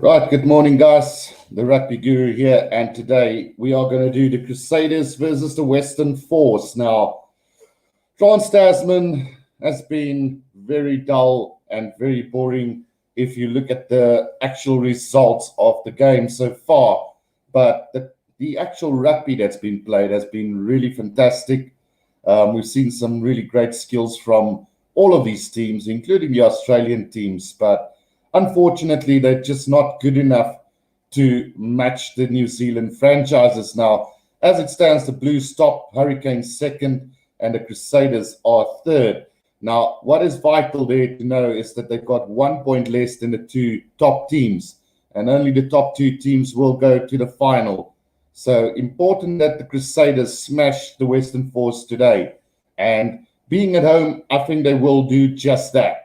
Right, good morning, guys. The Rugby Guru here, and today we are going to do the Crusaders versus the Western Force. Now, Trans-Tasman has been very dull and very boring if you look at the actual results of the game so far. But the actual rugby that's been played has been really fantastic. We've seen some really great skills from all of these teams, including the Australian teams, but unfortunately, they're just not good enough to match the New Zealand franchises now. As it stands, the Blues top, Hurricanes second, and the Crusaders are third. Now, what is vital there to know is that they've got 1 point less than the two top teams, and only the top two teams will go to the final. So important that the Crusaders smash the Western Force today. And being at home, I think they will do just that.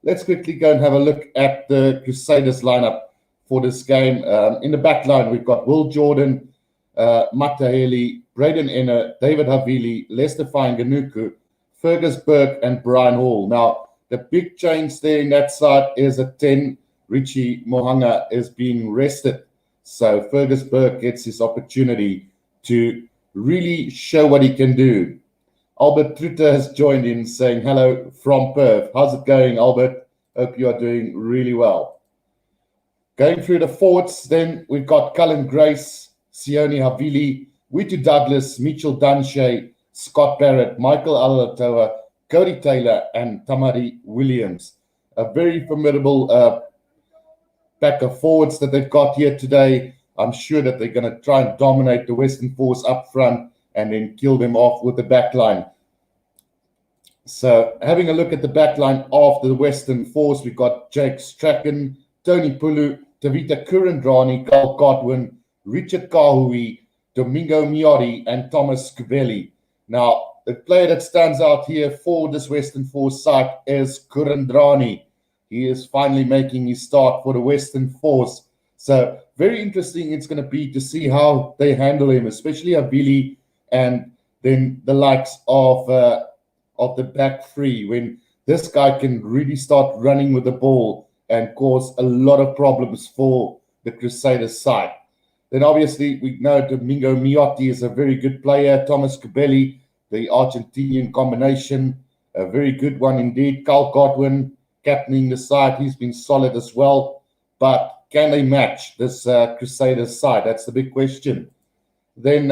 Let's quickly go and have a look at the Crusaders lineup for this game. In the back line, we've got Will Jordan, Mata Haley, Braden Enner, David Havili, Lester Fainganuku, Fergus Burke, and Brian Hall. Now, the big change there in that side is a 10. Richie Mohanga is being rested. So Fergus Burke gets his opportunity to really show what he can do. Albert Trutte has joined in saying hello from Perth. How's it going, Albert? Hope you are doing really well. Going through the forwards, then we've got Cullen Grace, Sione Havili, Witu Douglas, Mitchell Dunshay, Scott Barrett, Michael Alatoa, Cody Taylor, and Tamari Williams. A very formidable pack of forwards that they've got here today. I'm sure that they're going to try and dominate the Western Force up front and then kill them off with the back line. So having a look at the back line of the Western Force, we've got Jake Strachan, Tony Pulu, Tavita Kurandrani, Carl Godwin, Richard Kahui, Domingo Miotti, and Thomas Kubeli. Now, the player that stands out here for this Western Force side is Kurandrani. He is finally making his start for the Western Force. So very interesting it's going to be to see how they handle him, especially Havili, and then the likes of the back three, when this guy can really start running with the ball and cause a lot of problems for the Crusaders side. Then obviously we know Domingo Miotti is a very good player. Thomas Kubeli, the Argentinian combination, a very good one indeed. Carl Godwin captaining the side, he's been solid as well. But can they match this Crusaders side? That's the big question. Then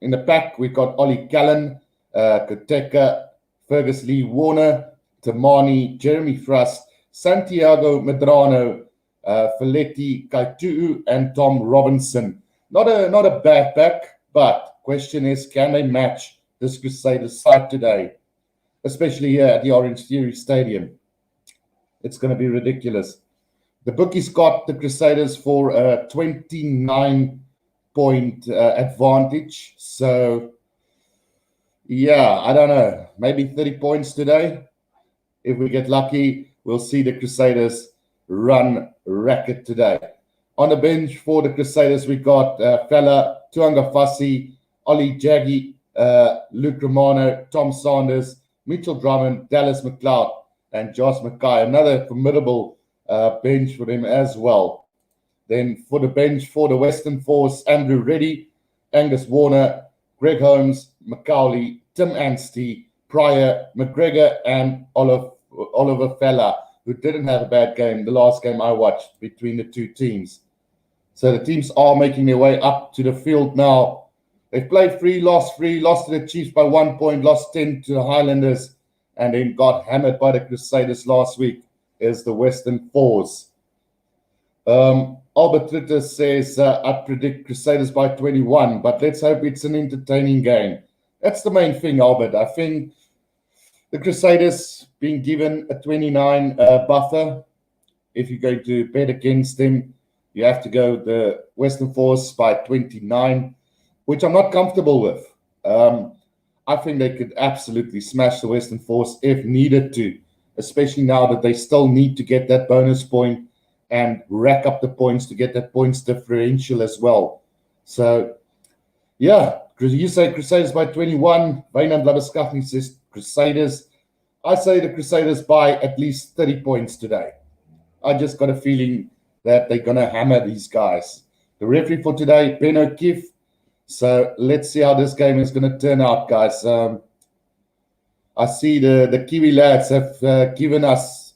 in the pack, we've got Ollie Callan, Koteka, Fergus Lee Warner, Tamani, Jeremy Thrust, Santiago Medrano, Feletti Kaituu, and Tom Robinson. Not a bad pack, but question is, can they match this Crusaders side today? Especially here at the Orange Theory Stadium. It's going to be ridiculous. The bookies got the Crusaders for a 29-point advantage. So, yeah, I don't know. Maybe 30 points today. If we get lucky, we'll see the Crusaders run racket today. On the bench for the Crusaders, we got Fella, Tuanga Fassi, Ollie Jaggi, Luke Romano, Tom Sanders, Mitchell Drummond, Dallas McLeod, and Josh Mackay. Another formidable bench for them as well. Then for the bench for the Western Force, Andrew Reddy, Angus Warner, Greg Holmes, Macaulay, Tim Anstey, Pryor, McGregor, and Oliver Fella, who didn't have a bad game the last game I watched between the two teams. So the teams are making their way up to the field now. They've played three, lost to the Chiefs by 1 point, lost 10 to the Highlanders, and then got hammered by the Crusaders last week is the Western Force. Albert Ritter says, I predict Crusaders by 21, but let's hope it's an entertaining game. That's the main thing, Albert. I think the Crusaders being given a 29 buffer. If you're going to bet against them, you have to go the Western Force by 29, which I'm not comfortable with. I think they could absolutely smash the Western Force if needed to, especially now that they still need to get that bonus point and rack up the points to get that points differential as well. So, yeah, you say Crusaders by 21. Vainand Labaskafni says Crusaders. I say the Crusaders by at least 30 points today. I just got a feeling that they're going to hammer these guys. The referee for today, Ben O'Keefe. So let's see how this game is going to turn out, guys. I see the Kiwi lads have given us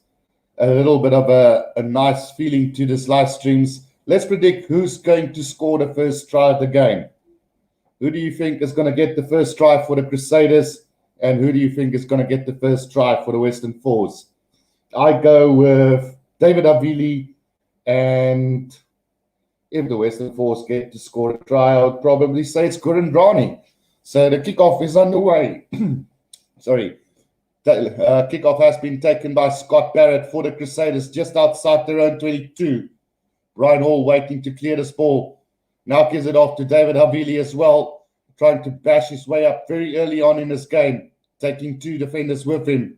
a little bit of a nice feeling to this live streams. Let's predict who's going to score the first try of the game. Who do you think is going to get the first try for the Crusaders? And who do you think is going to get the first try for the Western Force? I go with David Avili, and if the Western Force get to score a try, I would probably say it's Kurandrani. So the kickoff is underway. Sorry. Kickoff has been taken by Scott Barrett for the Crusaders just outside their own 22. Brian Hall waiting to clear this ball. Now gives it off to David Havili as well, trying to bash his way up very early on in this game, taking 2 defenders with him.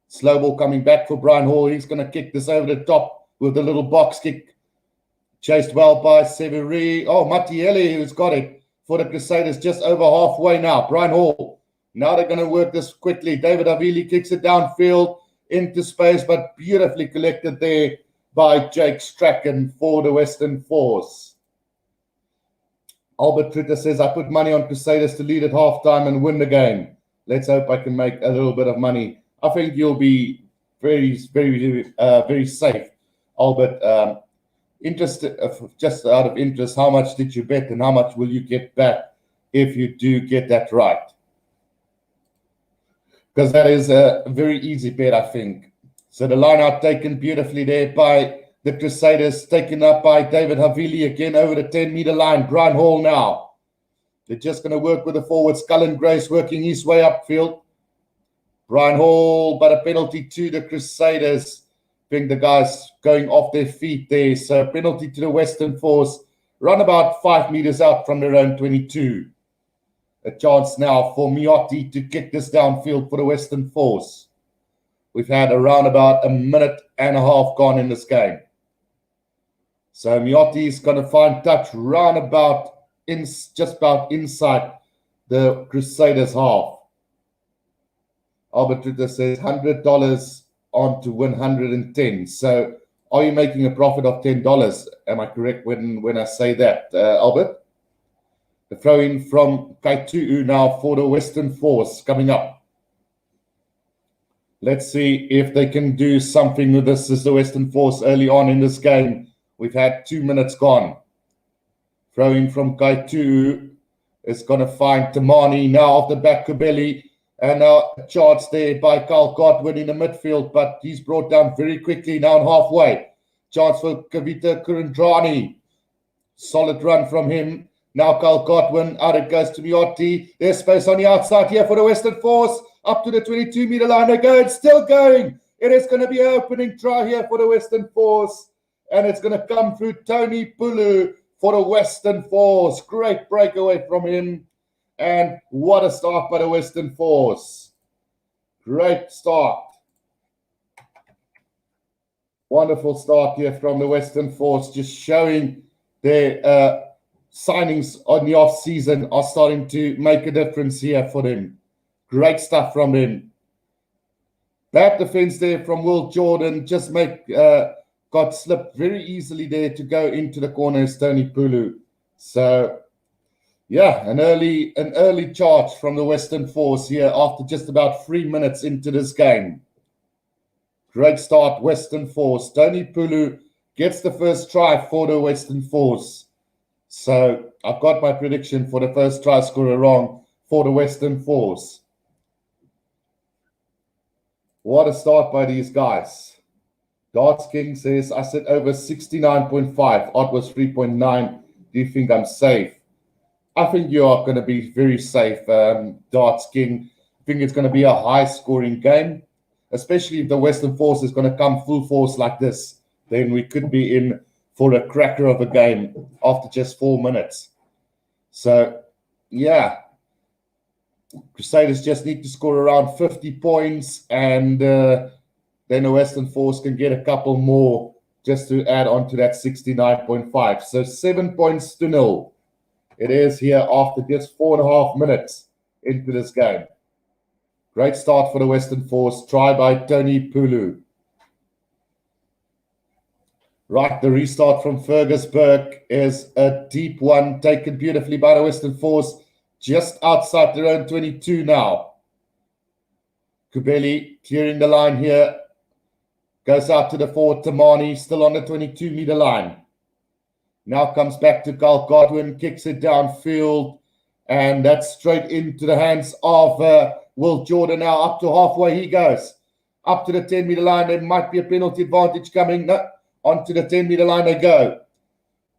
Slow ball coming back for Brian Hall. He's going to kick this over the top with a little box kick. Chased well by Severi. Oh, Mattielli, who's got it for the Crusaders just over halfway now. Brian Hall. Now they're going to work this quickly. David Avili kicks it downfield into space, but beautifully collected there by Jake Strachan for the Western Force. Albert Tritter says, I put money on Crusaders to lead at halftime and win the game. Let's hope I can make a little bit of money. I think you'll be very safe. Albert, just out of interest, how much did you bet and how much will you get back if you do get that right? Because that is a very easy bet, I think. So the line out taken beautifully there by the Crusaders, taken up by David Havili again over the 10-meter line. Brian Hall now. They're just going to work with the forwards. Cullen Grace working his way upfield. Brian Hall, but a penalty to the Crusaders. I think the guys going off their feet there. So penalty to the Western Force. Run about 5 meters out from their own 22. A chance now for Miotti to kick this downfield for the Western Force. We've had around about a minute and a half gone in this game. So Miotti is going to find touch round about just about inside the Crusaders half. Albert Ritter says $100 on to win 110. So are you making a profit of $10? Am I correct when I say that, Albert? The throw in from Kaitu'u now for the Western Force coming up. Let's see if they can do something with this as the Western Force early on in this game. We've had 2 minutes gone. Throw in from Kaitu'u is going to find Tamani now off the back of belly. And now a charge there by Carl Godwin in the midfield, but he's brought down very quickly now halfway. Chance for Kavita Kurandrani. Solid run from him. Now Carl Godwin, out it goes to Miotti. There's space on the outside here for the Western Force. Up to the 22-meter line. They're going, still going. It is going to be an opening try here for the Western Force. And it's going to come through Tony Pulu for the Western Force. Great breakaway from him. And what a start by the Western Force. Great start. Wonderful start here from the Western Force. Just showing their signings on the off-season are starting to make a difference here for them. Great stuff from him. Bad defense there from Will Jordan. Just got slipped very easily there to go into the corner is Tony Pulu. So, yeah, an early charge from the Western Force here after just about 3 minutes into this game. Great start, Western Force. Tony Pulu gets the first try for the Western Force. So I've got my prediction for the first try scorer wrong for the Western Force. What a start by these guys. Darts King says, I said over 69.5. Odd was 3.9. Do you think I'm safe? I think you are going to be very safe, Darts King. I think it's going to be a high-scoring game, especially if the Western Force is going to come full force like this. Then we could be in for a cracker of a game after just 4 minutes. So, yeah. Crusaders just need to score around 50 points, and then the Western Force can get a couple more just to add on to that 69.5. So 7-0. It is here after just 4.5 minutes into this game. Great start for the Western Force. Try by Tony Pulu. Right, the restart from Fergusburg is a deep one, taken beautifully by the Western Force, just outside their own 22 now. Kubeli clearing the line here, goes out to the forward, Tamani, still on the 22-meter line. Now comes back to Carl Godwin, kicks it downfield, and that's straight into the hands of Will Jordan now. Up to halfway he goes. Up to the 10-meter line, there might be a penalty advantage coming. No. Onto the 10-meter line they go.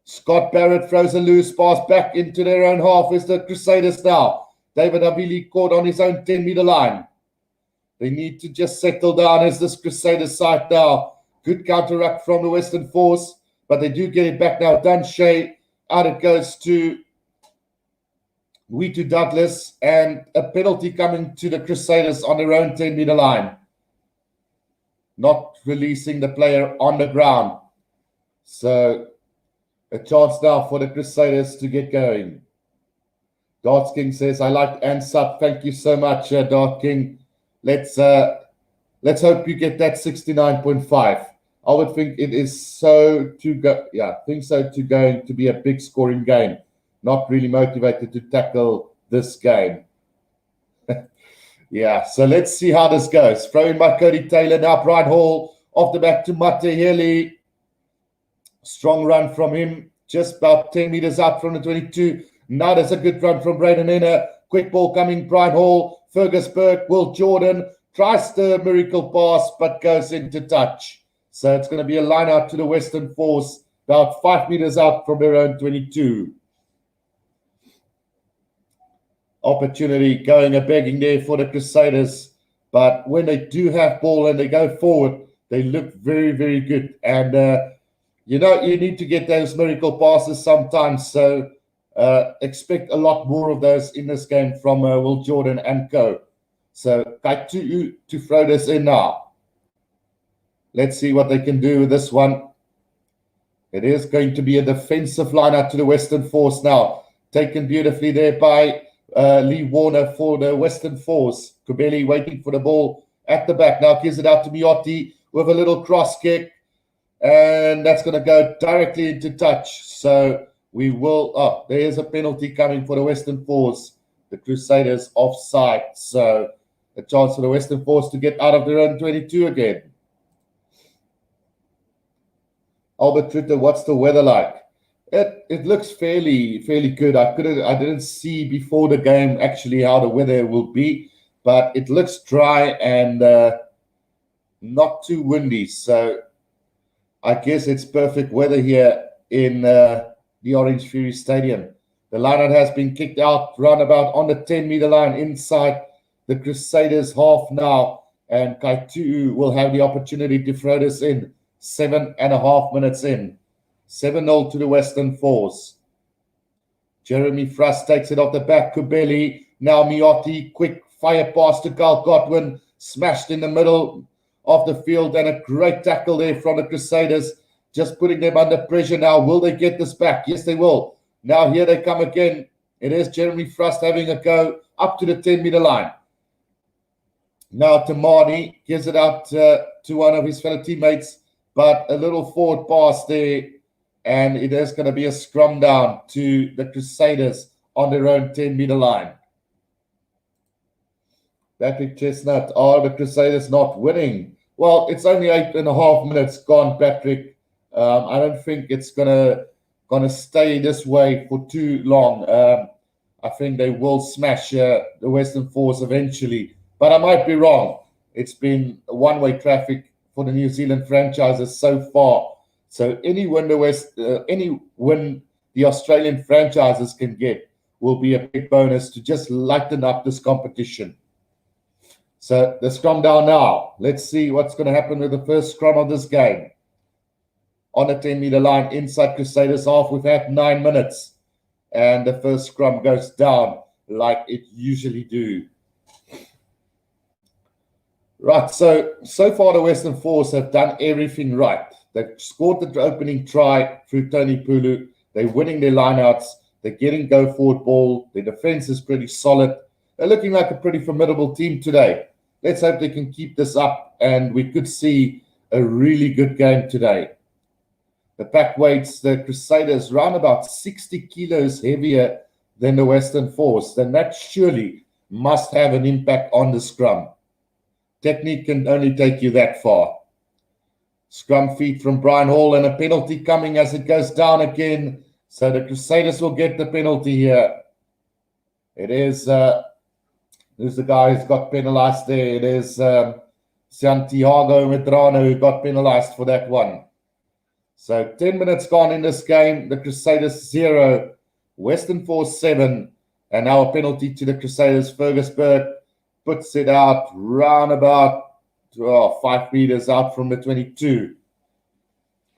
Scott Barrett throws a loose pass back into their own half. Is the Crusaders now. David Abili caught on his own 10-meter line. They need to just settle down as this Crusaders side now. Good counteract from the Western Force, but they do get it back now. Dunshay, out it goes to Witu Douglas, and a penalty coming to the Crusaders on their own 10-meter line. Not releasing the player on the ground. So a chance now for the Crusaders to get going. Darts King says, I like Ansat. Thank you so much, Dart King. Let's hope you get that 69.5. I would think it is going to be a big scoring game. Not really motivated to tackle this game. Yeah, so let's see how this goes. Throw in by Cody Taylor. Now Brian Hall off the back to Mateheli. Strong run from him. Just about 10 meters out from the 22. Now there's a good run from Braden Inner. Quick ball coming. Brian Hall. Fergusburg. Will Jordan tries the miracle pass but goes into touch. So it's going to be a line out to the Western Force. About 5 meters out from their own 22. Opportunity going a begging there for the Crusaders, but when they do have ball and they go forward, they look very, very good. And you need to get those miracle passes sometimes, so expect a lot more of those in this game from Will Jordan and co. So Kaitu to throw this in now. Let's see what they can do with this one. It is going to be a defensive line out to the Western Force now, taken beautifully there by Lee Warner for the Western Force. Kubeli waiting for the ball at the back. Now gives it out to Miotti with a little cross kick. And that's going to go directly into touch. So we will... there's a penalty coming for the Western Force. The Crusaders offside. So a chance for the Western Force to get out of their own 22 again. Albert Tritter, what's the weather like? It looks fairly good. I didn't see before the game actually how the weather will be, but it looks dry and not too windy. So I guess it's perfect weather here in the Orange Fury Stadium. The line-out has been kicked out roundabout on the 10-meter line inside the Crusaders half now, and Kaitu will have the opportunity to throw this in 7.5 minutes in. 7-0 to the Western Force. Jeremy Frost takes it off the back. Kubeli. Now Miotti. Quick fire pass to Carl Godwin. Smashed in the middle of the field. And a great tackle there from the Crusaders. Just putting them under pressure now. Will they get this back? Yes, they will. Now here they come again. It is Jeremy Frost having a go up to the 10-meter line. Now Tamani gives it out to one of his fellow teammates. But a little forward pass there. And it is going to be a scrum down to the Crusaders on their own 10-meter line. Patrick Chestnut, are the Crusaders not winning? Well, it's only 8.5 minutes gone, Patrick. I don't think it's gonna stay this way for too long. I think they will smash the Western Force eventually. But I might be wrong. It's been a one-way traffic for the New Zealand franchises so far. So any win the Australian franchises can get will be a big bonus to just lighten up this competition. So the scrum down now. Let's see what's going to happen with the first scrum of this game. On the 10-meter line inside Crusaders half, we've had 9 minutes. And the first scrum goes down like it usually do. Right, so far the Western Force have done everything right. They've scored the opening try through Tony Pulu. They're winning their lineouts. They're getting go-forward ball. Their defense is pretty solid. They're looking like a pretty formidable team today. Let's hope they can keep this up, and we could see a really good game today. The pack weights, the Crusaders, round about 60 kilos heavier than the Western Force. Then that surely must have an impact on the scrum. Technique can only take you that far. Scrum feed from Brian Hall and a penalty coming as it goes down again. So the Crusaders will get the penalty here. It is, who's the guy who's got penalized there? It is Santiago Medrano who got penalized for that one. So 10 minutes gone in this game. The Crusaders 0, Western Force 7. And now a penalty to the Crusaders. Fergus Burke puts it out round about 5 meters out from the 22.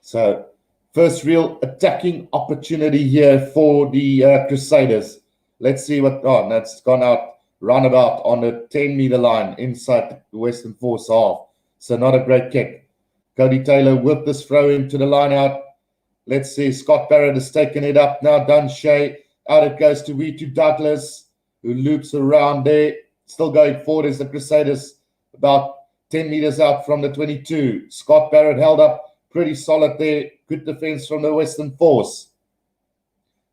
So first real attacking opportunity here for the Crusaders. Let's see what, that's gone out roundabout on the 10-meter line inside the Western Force half. So not a great kick. Cody Taylor whipped this throw into the line out. Let's see, Scott Barrett has taken it up now. Dunshay, out it goes to Wetu Douglas, who loops around there. Still going forward is the Crusaders, about 10 meters out from the 22. Scott Barrett held up pretty solid there. Good defense from the Western Force.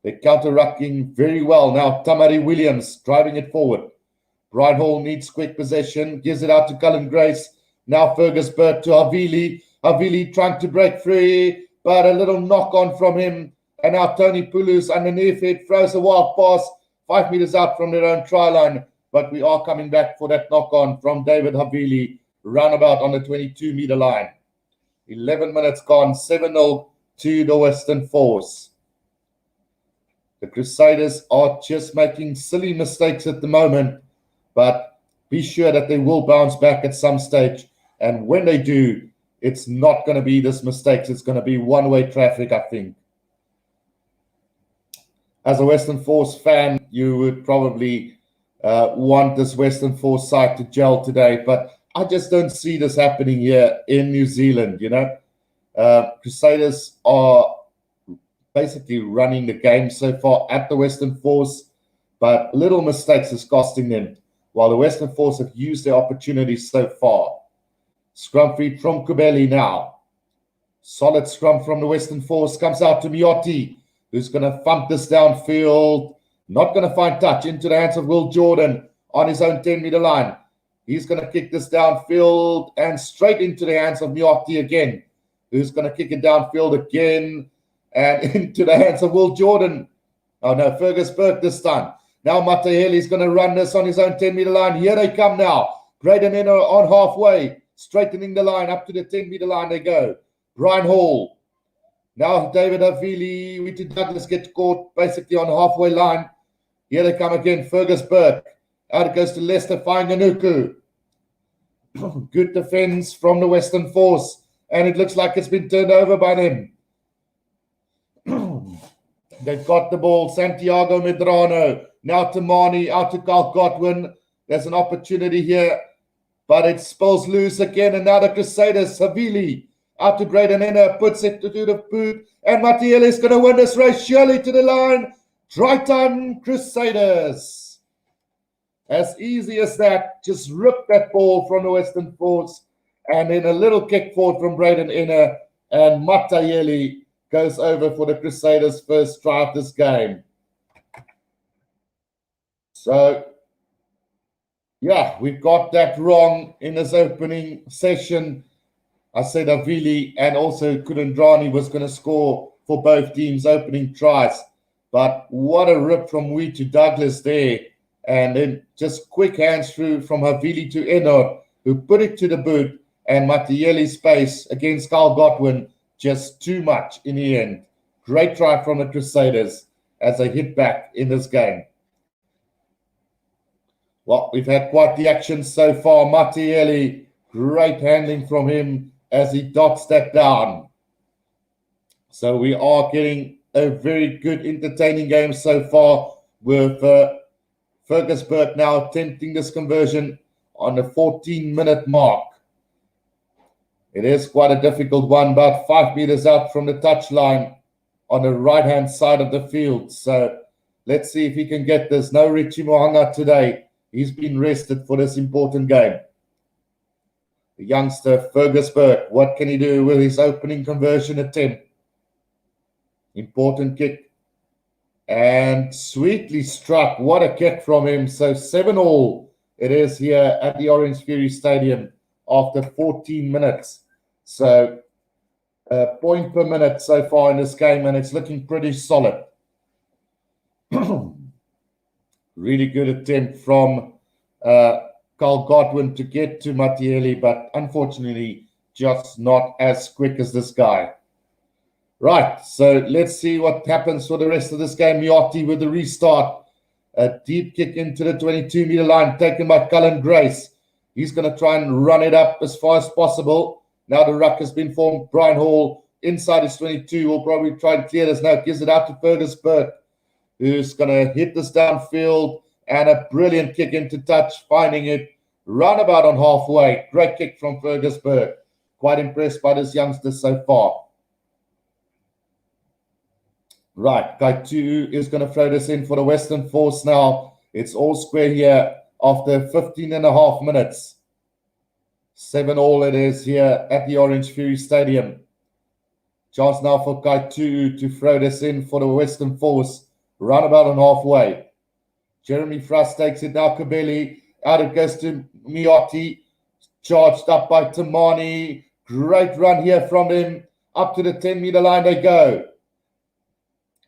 They're counter-rucking very well. Now Tamari Williams driving it forward. Brian Hall needs quick possession. Gives it out to Cullen Grace. Now Fergus Burke to Havili. Havili trying to break free, but a little knock on from him. And now Tony Pulus underneath it. Throws a wild pass 5 meters out from their own try line. But we are coming back for that knock on from David Havili. Roundabout on the 22-meter line. 11 minutes gone. 7-0 to the Western Force. The Crusaders are just making silly mistakes at the moment, but be sure that they will bounce back at some stage. And when they do, it's not going to be this mistakes. It's going to be one-way traffic, I think. As a Western Force fan, you would probably want this Western Force side to gel today, but I just don't see this happening here in New Zealand, you know. Crusaders are basically running the game so far at the Western Force, but little mistakes is costing them, while the Western Force have used their opportunities so far. Scrum feed from Kubeli now. Solid scrum from the Western Force comes out to Miotti, who's going to thump this downfield. Not going to find touch into the hands of Will Jordan on his own 10-meter line. He's going to kick this downfield and straight into the hands of Miotti again, who's going to kick it downfield again and into the hands of Will Jordan. Oh no, Fergus Burke this time. Now Mataheli's going to run this on his own 10-meter line. Here they come now. Braden Inner on halfway, straightening the line up to the 10-meter line they go. Brian Hall. Now David Havili, Wetu Douglas gets caught basically on the halfway line. Here they come again, Fergus Burke. Out it goes to Lester Fainganuku. Good defense from the Western Force. And it looks like it's been turned over by them. They've got the ball. Santiago Medrano. Now to Mani. Out to Carl Godwin. There's an opportunity here. But it spills loose again. And now the Crusaders. Havili. Out to Braden Enner. Puts it to the boot. And Matiel is going to win this race. Surely to the line. Try time, Crusaders. As easy as that. Just rip that ball from the Western Force. And then a little kick forward from Braden Enner. And Matayeli goes over for the Crusaders' first try of this game. So, yeah, we got that wrong in this opening session. I said Avili and also Kudandrani was going to score for both teams' opening tries. But what a rip from Wetu Douglas there. And then just quick hands through from Havili to Ennard, who put it to the boot. And Matieli's pace against Carl Godwin, just too much in the end. Great try from the Crusaders as they hit back in this game. Well, we've had quite the action so far. Matieli, great handling from him as he dots that down. So we are getting a very good, entertaining game so far with Fergus Burke now attempting this conversion on the 14-minute mark. It is quite a difficult one, about 5 meters out from the touchline on the right-hand side of the field. So let's see if he can get this. No Richie Mohanga today. He's been rested for this important game. The youngster, Fergus Burke, what can he do with his opening conversion attempt? Important kick. And sweetly struck. What a kick from him. So 7-all it is here at the Orange Fury Stadium after 14 minutes. So a point per minute so far in this game, and it's looking pretty solid. Really good attempt from Carl Godwin to get to Mattielli, but unfortunately just not as quick as this guy. Right, so let's see what happens for the rest of this game. Miotti with the restart. A deep kick into the 22-meter line taken by Cullen Grace. He's going to try and run it up as far as possible. Now the ruck has been formed. Brian Hall inside his 22 will probably try and clear this now. Gives it out to Fergus Burke, who's going to hit this downfield, and a brilliant kick into touch, finding it roundabout on halfway. Great kick from Fergus Burke. Quite impressed by this youngster so far. Right, Kaitu is going to throw this in for the Western Force now. It's all square here after 15 and a half minutes. 7-all it is here at the Orange Fury Stadium. Chance now for Kaitu to throw this in for the Western Force. Roundabout on halfway. Jeremy Frost takes it now. Kabeli. Out it goes to Miotti. Charged up by Tamani. Great run here from him. Up to the 10-meter line they go.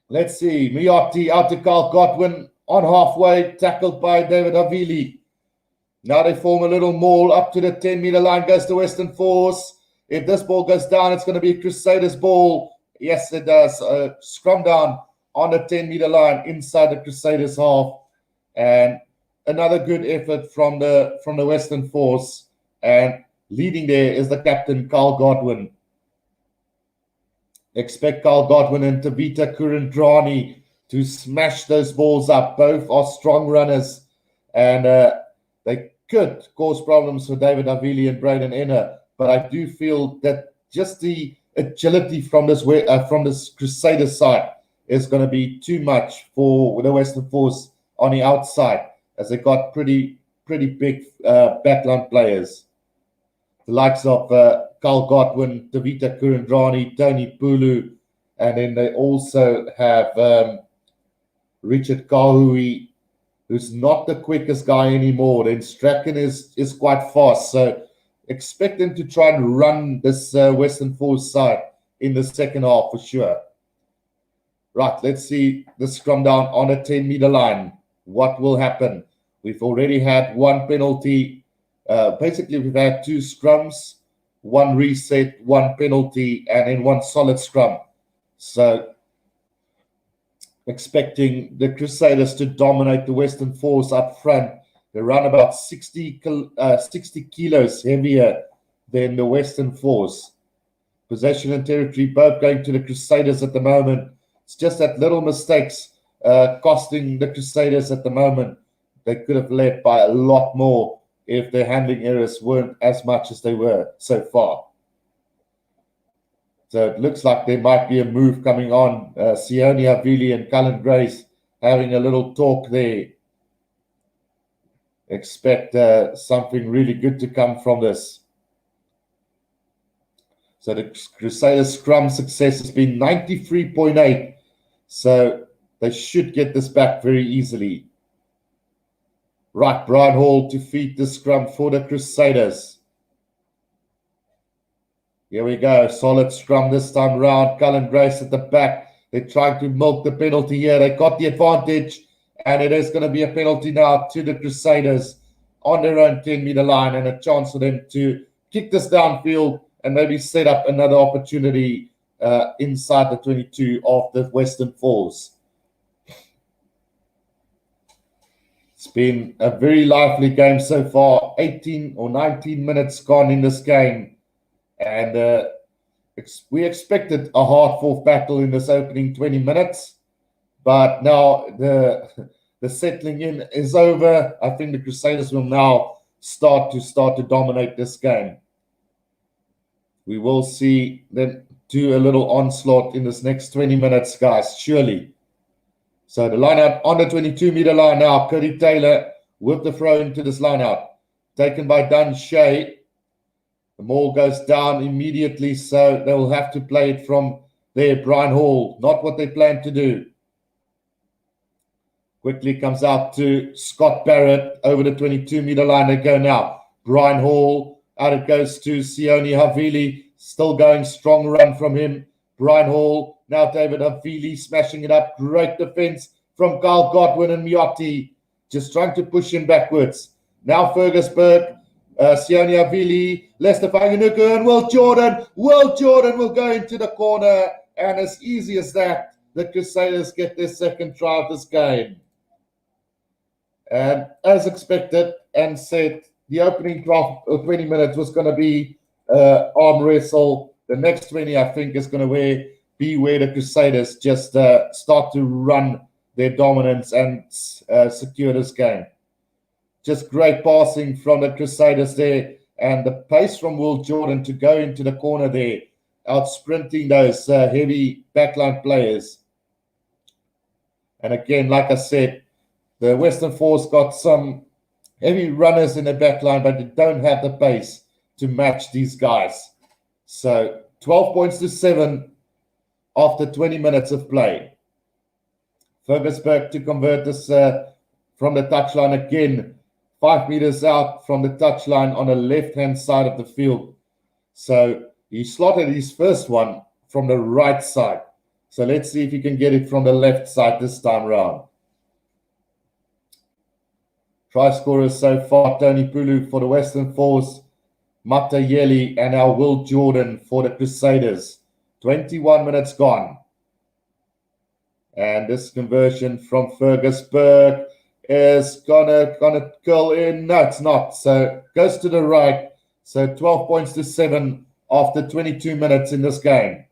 Let's see. Miotti out to Carl Godwin on halfway. Tackled by David Havili. Now they form a little maul. Up to the 10-meter line goes the Western Force. If this ball goes down, it's going to be a Crusaders ball. Yes, it does. Scrum down on the 10-meter line inside the Crusaders half. And another good effort from the Western Force. And leading there is the captain, Carl Godwin. Expect Carl Godwin and Tavita Kurandrani to smash those balls up. Both are strong runners. And they could cause problems for David Havili and Braden Enner. But I do feel that just the agility from this Crusader side is going to be too much for the Western Force on the outside, as they got pretty big backline players. The likes of Carl Godwin, Tavita Kurandrani, Tony Pulu, and then they also have Richard Kahui, who's not the quickest guy anymore. Then Strachan is quite fast, so expect them to try and run this Western Force side in the second half for sure. Right, let's see the scrum down on a 10-meter line. What will happen? We've already had one penalty. Basically, we've had two scrums, one reset, one penalty, and then one solid scrum. So expecting the Crusaders to dominate the Western Force up front. They run about 60 kilos heavier than the Western Force. Possession and territory both going to the Crusaders at the moment. It's just that little mistakes costing the Crusaders at the moment. They could have led by a lot more if their handling errors weren't as much as they were so far. So it looks like there might be a move coming on. Sione Havili and Cullen Grace having a little talk there. Expect something really good to come from this. So the Crusaders scrum success has been 93.8. So they should get this back very easily. Right, Brian Hall to feed the scrum for the Crusaders. Here we go. Solid scrum this time round. Cullen Grace at the back. They're trying to milk the penalty here. They got the advantage. And it is going to be a penalty now to the Crusaders on their own 10-meter line, and a chance for them to kick this downfield and maybe set up another opportunity inside the 22 of the Western Force. It's been a very lively game so far. 18 or 19 minutes gone in this game. And we expected a hard-fought battle in this opening 20 minutes. But now the settling in is over. I think the Crusaders will now start to dominate this game. We will see them do a little onslaught in this next 20 minutes, guys, surely. So the line-out on the 22-meter line now. Cody Taylor with the throw into this line-out. Taken by Dun Shea. The ball goes down immediately, so they will have to play it from there, Brian Hall, not what they planned to do. Quickly comes out to Scott Barrett over the 22-meter line. They go now. Brian Hall, out it goes to Sione Havili. Still going, strong run from him. Brian Hall, now David Havili smashing it up. Great defense from Carl Godwin and Miotti. Just trying to push him backwards. Now Fergus Burke, Sione Havili, Lester Vangenuku, and Will Jordan. Will Jordan will go into the corner. And as easy as that, the Crusaders get their second try of this game. And as expected and said, the opening 20 minutes was going to be arm wrestle. The next 20, I think, is going to be where the Crusaders just start to run their dominance and secure this game. Just great passing from the Crusaders there. And the pace from Will Jordan to go into the corner there, out sprinting those heavy backline players. And again, like I said, the Western Force got some heavy runners in the back line, but they don't have the pace to match these guys. So 12 points to 7 after 20 minutes of play. Fergus Burke to convert this from the touchline again, 5 meters out from the touchline on the left-hand side of the field. So he slotted his first one from the right side. So let's see if he can get it from the left side this time around. Try scorers so far, Tony Pulu for the Western Force, Mata Yeli, and our Will Jordan for the Crusaders. 21 minutes gone. And this conversion from Fergus Burke is gonna curl in. No, it's not. So goes to the right. So 12 points to 7 after 22 minutes in this game.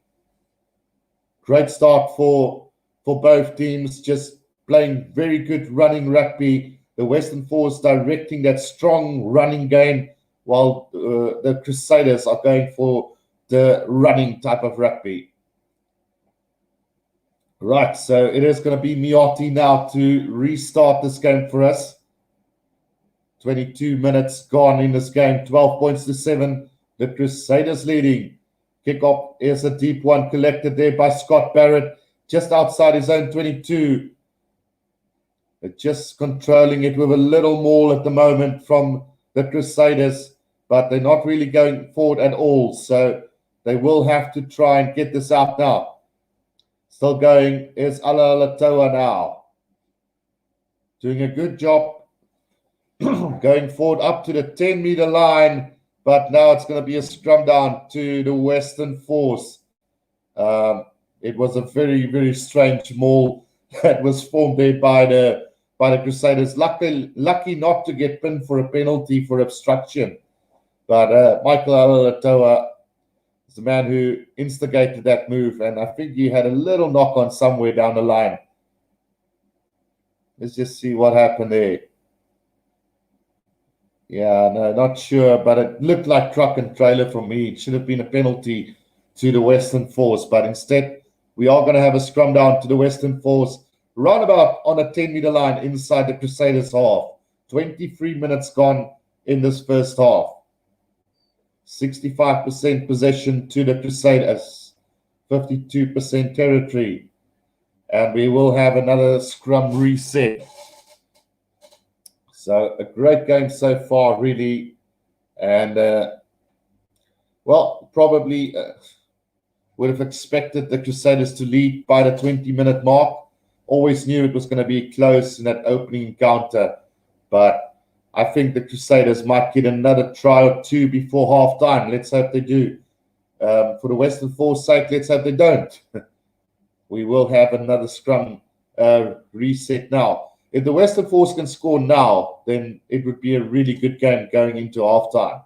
Great start for both teams, just playing very good running rugby. The Western Force directing that strong running game, while the Crusaders are going for the running type of rugby. Right, so it is going to be Miotti now to restart this game for us. 22 minutes gone in this game, 12 points to 7. The Crusaders leading. Kickoff is a deep one collected there by Scott Barrett, just outside his own 22. They're just controlling it with a little maul at the moment from the Crusaders, but they're not really going forward at all. So they will have to try and get this out now. Still going is Alalatoa now. Doing a good job going forward up to the 10-meter line, but now it's going to be a scrum down to the Western Force. It was a very, very strange maul that was formed there by the Crusaders. Lucky not to get pinned for a penalty for obstruction. But Michael Alalatoa is the man who instigated that move, and I think he had a little knock on somewhere down the line. Let's just see what happened there. Yeah, no, not sure, but it looked like truck and trailer for me. It should have been a penalty to the Western Force, but instead we are going to have a scrum down to the Western Force, roundabout on a 10-meter line inside the Crusaders half. 23 minutes gone in this first half. 65% possession to the Crusaders, 52% territory. And we will have another scrum reset. So a great game so far, really. And, well, probably would have expected the Crusaders to lead by the 20-minute mark. Always knew it was going to be close in that opening encounter. But I think the Crusaders might get another try or two before half-time. Let's hope they do. For the Western Force sake, let's hope they don't. We will have another scrum reset now. If the Western Force can score now, then it would be a really good game going into halftime.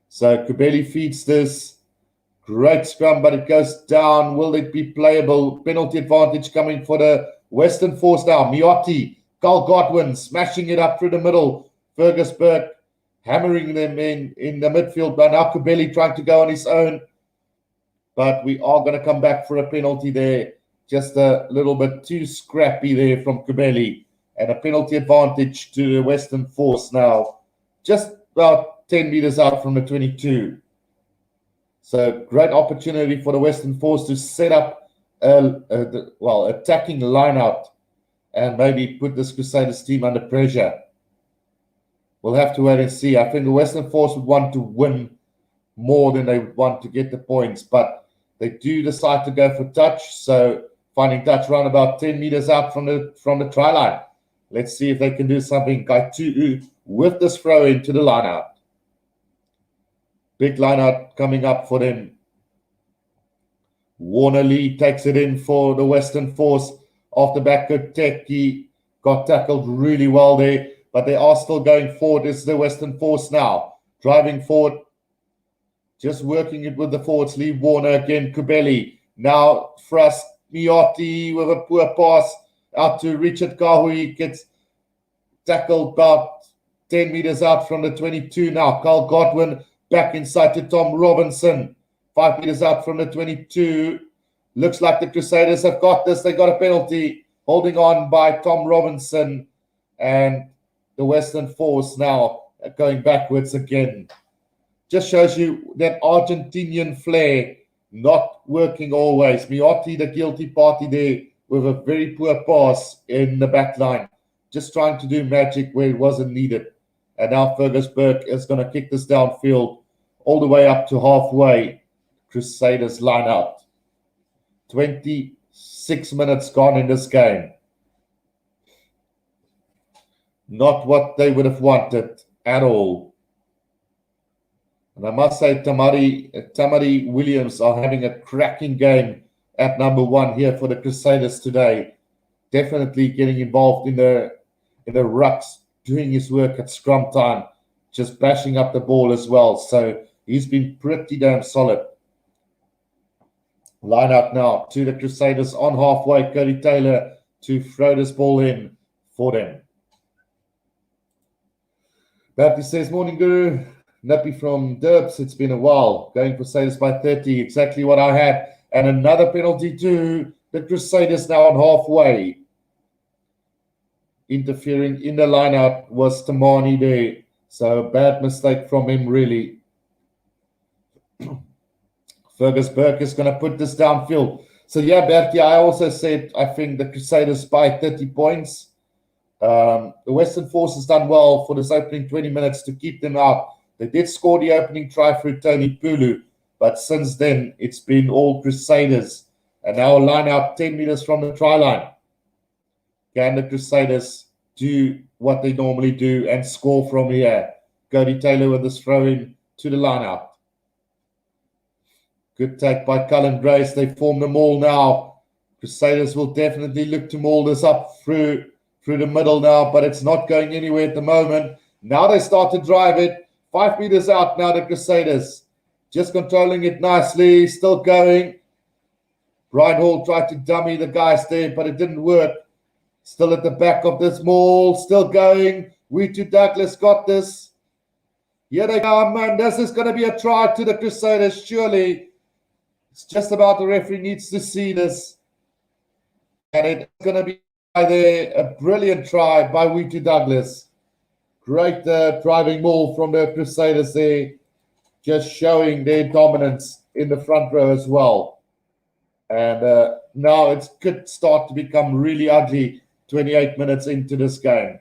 So Kubeli feeds this. Great scrum, but it goes down. Will it be playable? Penalty advantage coming for the Western Force now. Miotti, Carl Godwin smashing it up through the middle. Fergus Burke hammering them in the midfield. But now Kubeli trying to go on his own. But we are going to come back for a penalty there. Just a little bit too scrappy there from Kubeli. And a penalty advantage to the Western Force now. Just about 10 meters out from the 22. So great opportunity for the Western Force to set up attacking line out and maybe put this Crusaders team under pressure. We'll have to wait and see. I think the Western Force would want to win more than they would want to get the points, but they do decide to go for touch. So finding touch around about 10 meters out from the try line. Let's see if they can do something. Kaitu'u with this throw into the line out. Big line out coming up for them. Warner Lee takes it in for the Western Force. Off the back of Teki, got tackled really well there, but they are still going forward. This is the Western Force now. Driving forward, just working it with the forwards. Lee Warner again, Kubeli. Now Frost Miotti with a poor pass out to Richard Kahui. Gets tackled about 10 meters out from the 22 now. Carl Godwin back inside to Tom Robinson. 5 meters out from the 22. Looks like the Crusaders have got this. They got a penalty. Holding on by Tom Robinson. And the Western Force now going backwards again. Just shows you that Argentinian flair not working always. Miotti, the guilty party there, with a very poor pass in the back line. Just trying to do magic where it wasn't needed. And now Fergus Burke is going to kick this downfield all the way up to halfway. Crusaders line out. 26 minutes gone in this game. Not what they would have wanted at all. And I must say, Tamari Williams are having a cracking game at number 1 here for the Crusaders today. Definitely getting involved in the rucks, doing his work at scrum time, just bashing up the ball as well. So he's been pretty damn solid. Line out now to the Crusaders on halfway. Cody Taylor to throw this ball in for them. Baptiste says, morning, Guru. Nappy from Derbs. It's been a while. Going Crusaders by 30. Exactly what I had. And another penalty to the Crusaders now on halfway. Interfering in the line out was Tamani there. So bad mistake from him, really. Fergus Burke is going to put this downfield. So, yeah, Bertie, I also said I think the Crusaders by 30 points. The Western Force has done well for this opening 20 minutes to keep them out. They did score the opening try through Tony Pulu, but since then it's been all Crusaders. And now a line out 10 meters from the try line. Can the Crusaders do what they normally do and score from here? Cody Taylor with this throw in to the line out. Good take by Cullen Grace. They form the maul now. Crusaders will definitely look to maul this up through the middle now, but it's not going anywhere at the moment. Now they start to drive it. 5 meters out now, the Crusaders. Just controlling it nicely. Still going. Brian Hall tried to dummy the guys there, but it didn't work. Still at the back of this maul. Still going. Witu Douglas got this. Here they go, man. This is going to be a try to the Crusaders, surely. It's just about the referee needs to see this. And it's going to be there, a brilliant try by Witu Douglas. Great driving maul from the Crusaders there. Just showing their dominance in the front row as well. And now it could start to become really ugly 28 minutes into this game.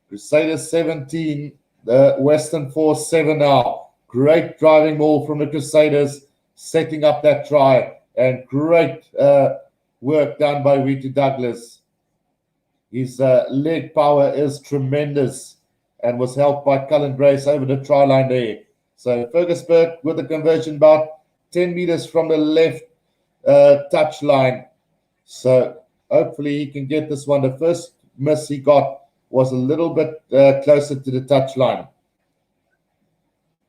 Crusaders 17, the Western Force 7 now. Great driving maul from the Crusaders, setting up that try. And great work done by Witu Douglas. His leg power is tremendous and was helped by Cullen Grace over the try line there. So Fergus Burke with the conversion about 10 meters from the left touch line. So hopefully he can get this one. The first miss he got was a little bit closer to the touch line.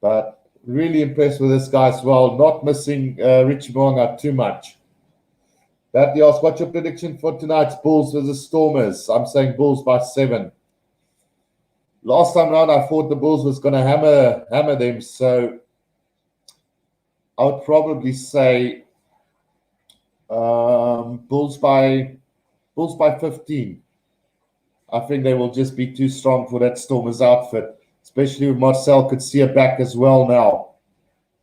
But really impressed with this guy as well. Not missing Richie Moanga too much. That he asked, what's your prediction for tonight's Bulls versus Stormers? I'm saying Bulls by 7. Last time round, I thought the Bulls was going to hammer them. So I would probably say Bulls by 15. I think they will just be too strong for that Stormers outfit, especially with Marcel could see a back as well now.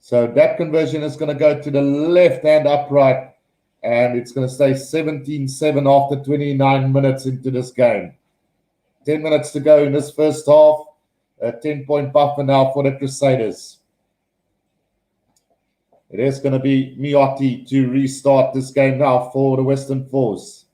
So that conversion is going to go to the left-hand upright, and it's going to stay 17-7 after 29 minutes into this game. 10 minutes to go in this first half. A 10-point buffer now for the Crusaders. It is going to be Miotti to restart this game now for the Western Force.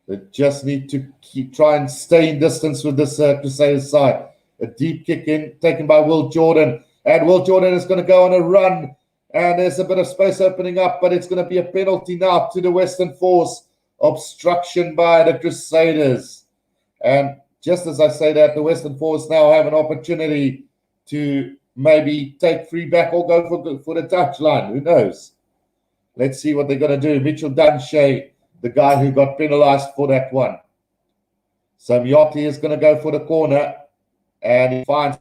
They just need to try and stay in distance with this Crusaders side. A deep kick in, taken by Will Jordan. And Will Jordan is going to go on a run. And there's a bit of space opening up, but it's going to be a penalty now to the Western Force. Obstruction by the Crusaders. And just as I say that, the Western Force now have an opportunity to maybe take free back or go for the touchline. Who knows? Let's see what they're going to do. Mitchell Dunshay, the guy who got penalized for that one. So Miotti is going to go for the corner, and he finds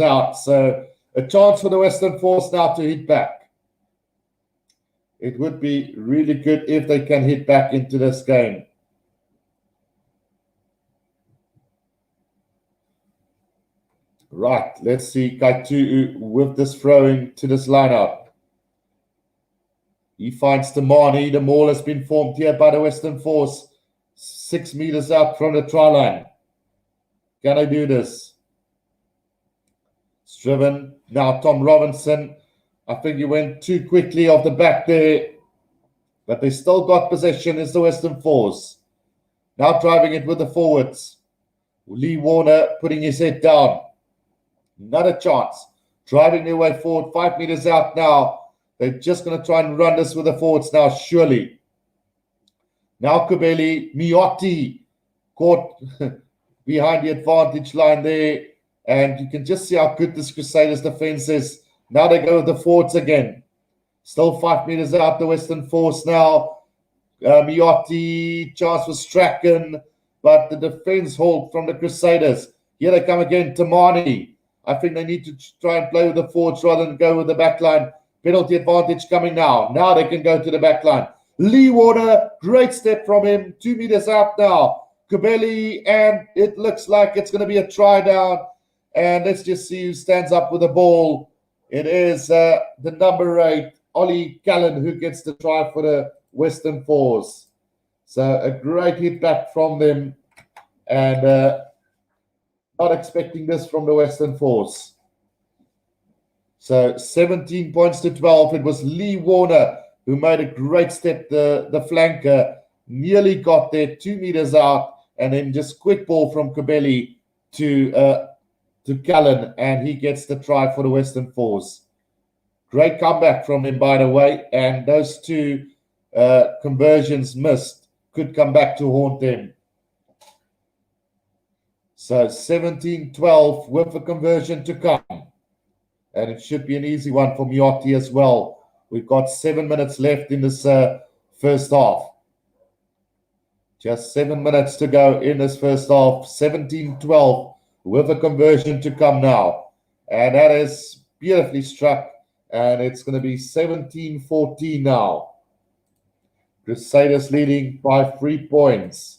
out. So a chance for the Western Force now to hit back. It would be really good if they can hit back into this game. Right, let's see Kaitu'u with this throwing to this lineup. He finds Tamani. The maul has been formed here by the Western Force. 6 meters out from the try line. Can I do this? It's driven. Now Tom Robinson. I think he went too quickly off the back there. But they still got possession as the Western Force. Now driving it with the forwards. Lee Warner putting his head down. Not a chance. Driving their way forward. 5 meters out now. They're just going to try and run this with the forwards now, surely. Now Kubeli, Miotti caught behind the advantage line there. And you can just see how good this Crusaders defense is. Now they go with the forwards again. Still 5 meters out, the Western Force now. Miotti, chance for Strachan. But the defense hold from the Crusaders. Here they come again, Tamani. I think they need to try and play with the forwards rather than go with the back line. Penalty advantage coming now. Now they can go to the back line. Lee Warner, great step from him. 2 meters out now. Kubeli, and it looks like it's going to be a try down. And let's just see who stands up with the ball. It is the number 8, Ollie Callan, who gets the try for the Western Force. So a great hit back from them. And not expecting this from the Western Force. So 17 points to 12. It was Lee Warner who made a great step. The flanker nearly got there, 2 meters out, and then just quick ball from Kubeli to Callan, and he gets the try for the Western Force. Great comeback from him, by the way, and those 2 conversions missed could come back to haunt them. So 17-12 with a conversion to come. And it should be an easy one for Miotti as well. We've got 7 minutes left in this first half. Just 7 minutes to go in this first half. 17-12 with a conversion to come now. And that is beautifully struck. And it's going to be 17-14 now. Crusaders leading by 3 points.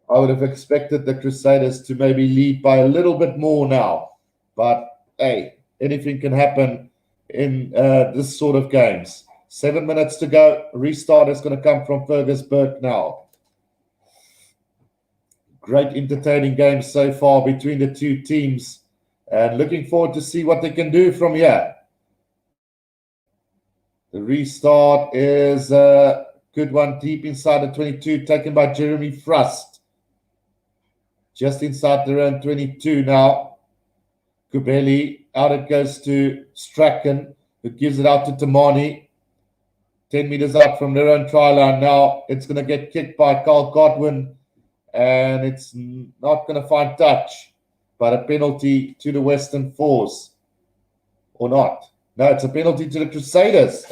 I would have expected the Crusaders to maybe lead by a little bit more now. But hey, anything can happen in this sort of games. 7 minutes to go. Restart is going to come from Fergus Burke now. Great entertaining game so far between the 2 teams. And looking forward to see what they can do from here. The restart is a good one deep inside the 22, taken by Jeremy Frust. Just inside their own 22 now. Kubeli, out it goes to Strachan, who gives it out to Tamani. 10 meters out from their own try line now. It's going to get kicked by Carl Godwin, and it's not going to find touch, but a penalty to the Western Force. Or not. No, it's a penalty to the Crusaders.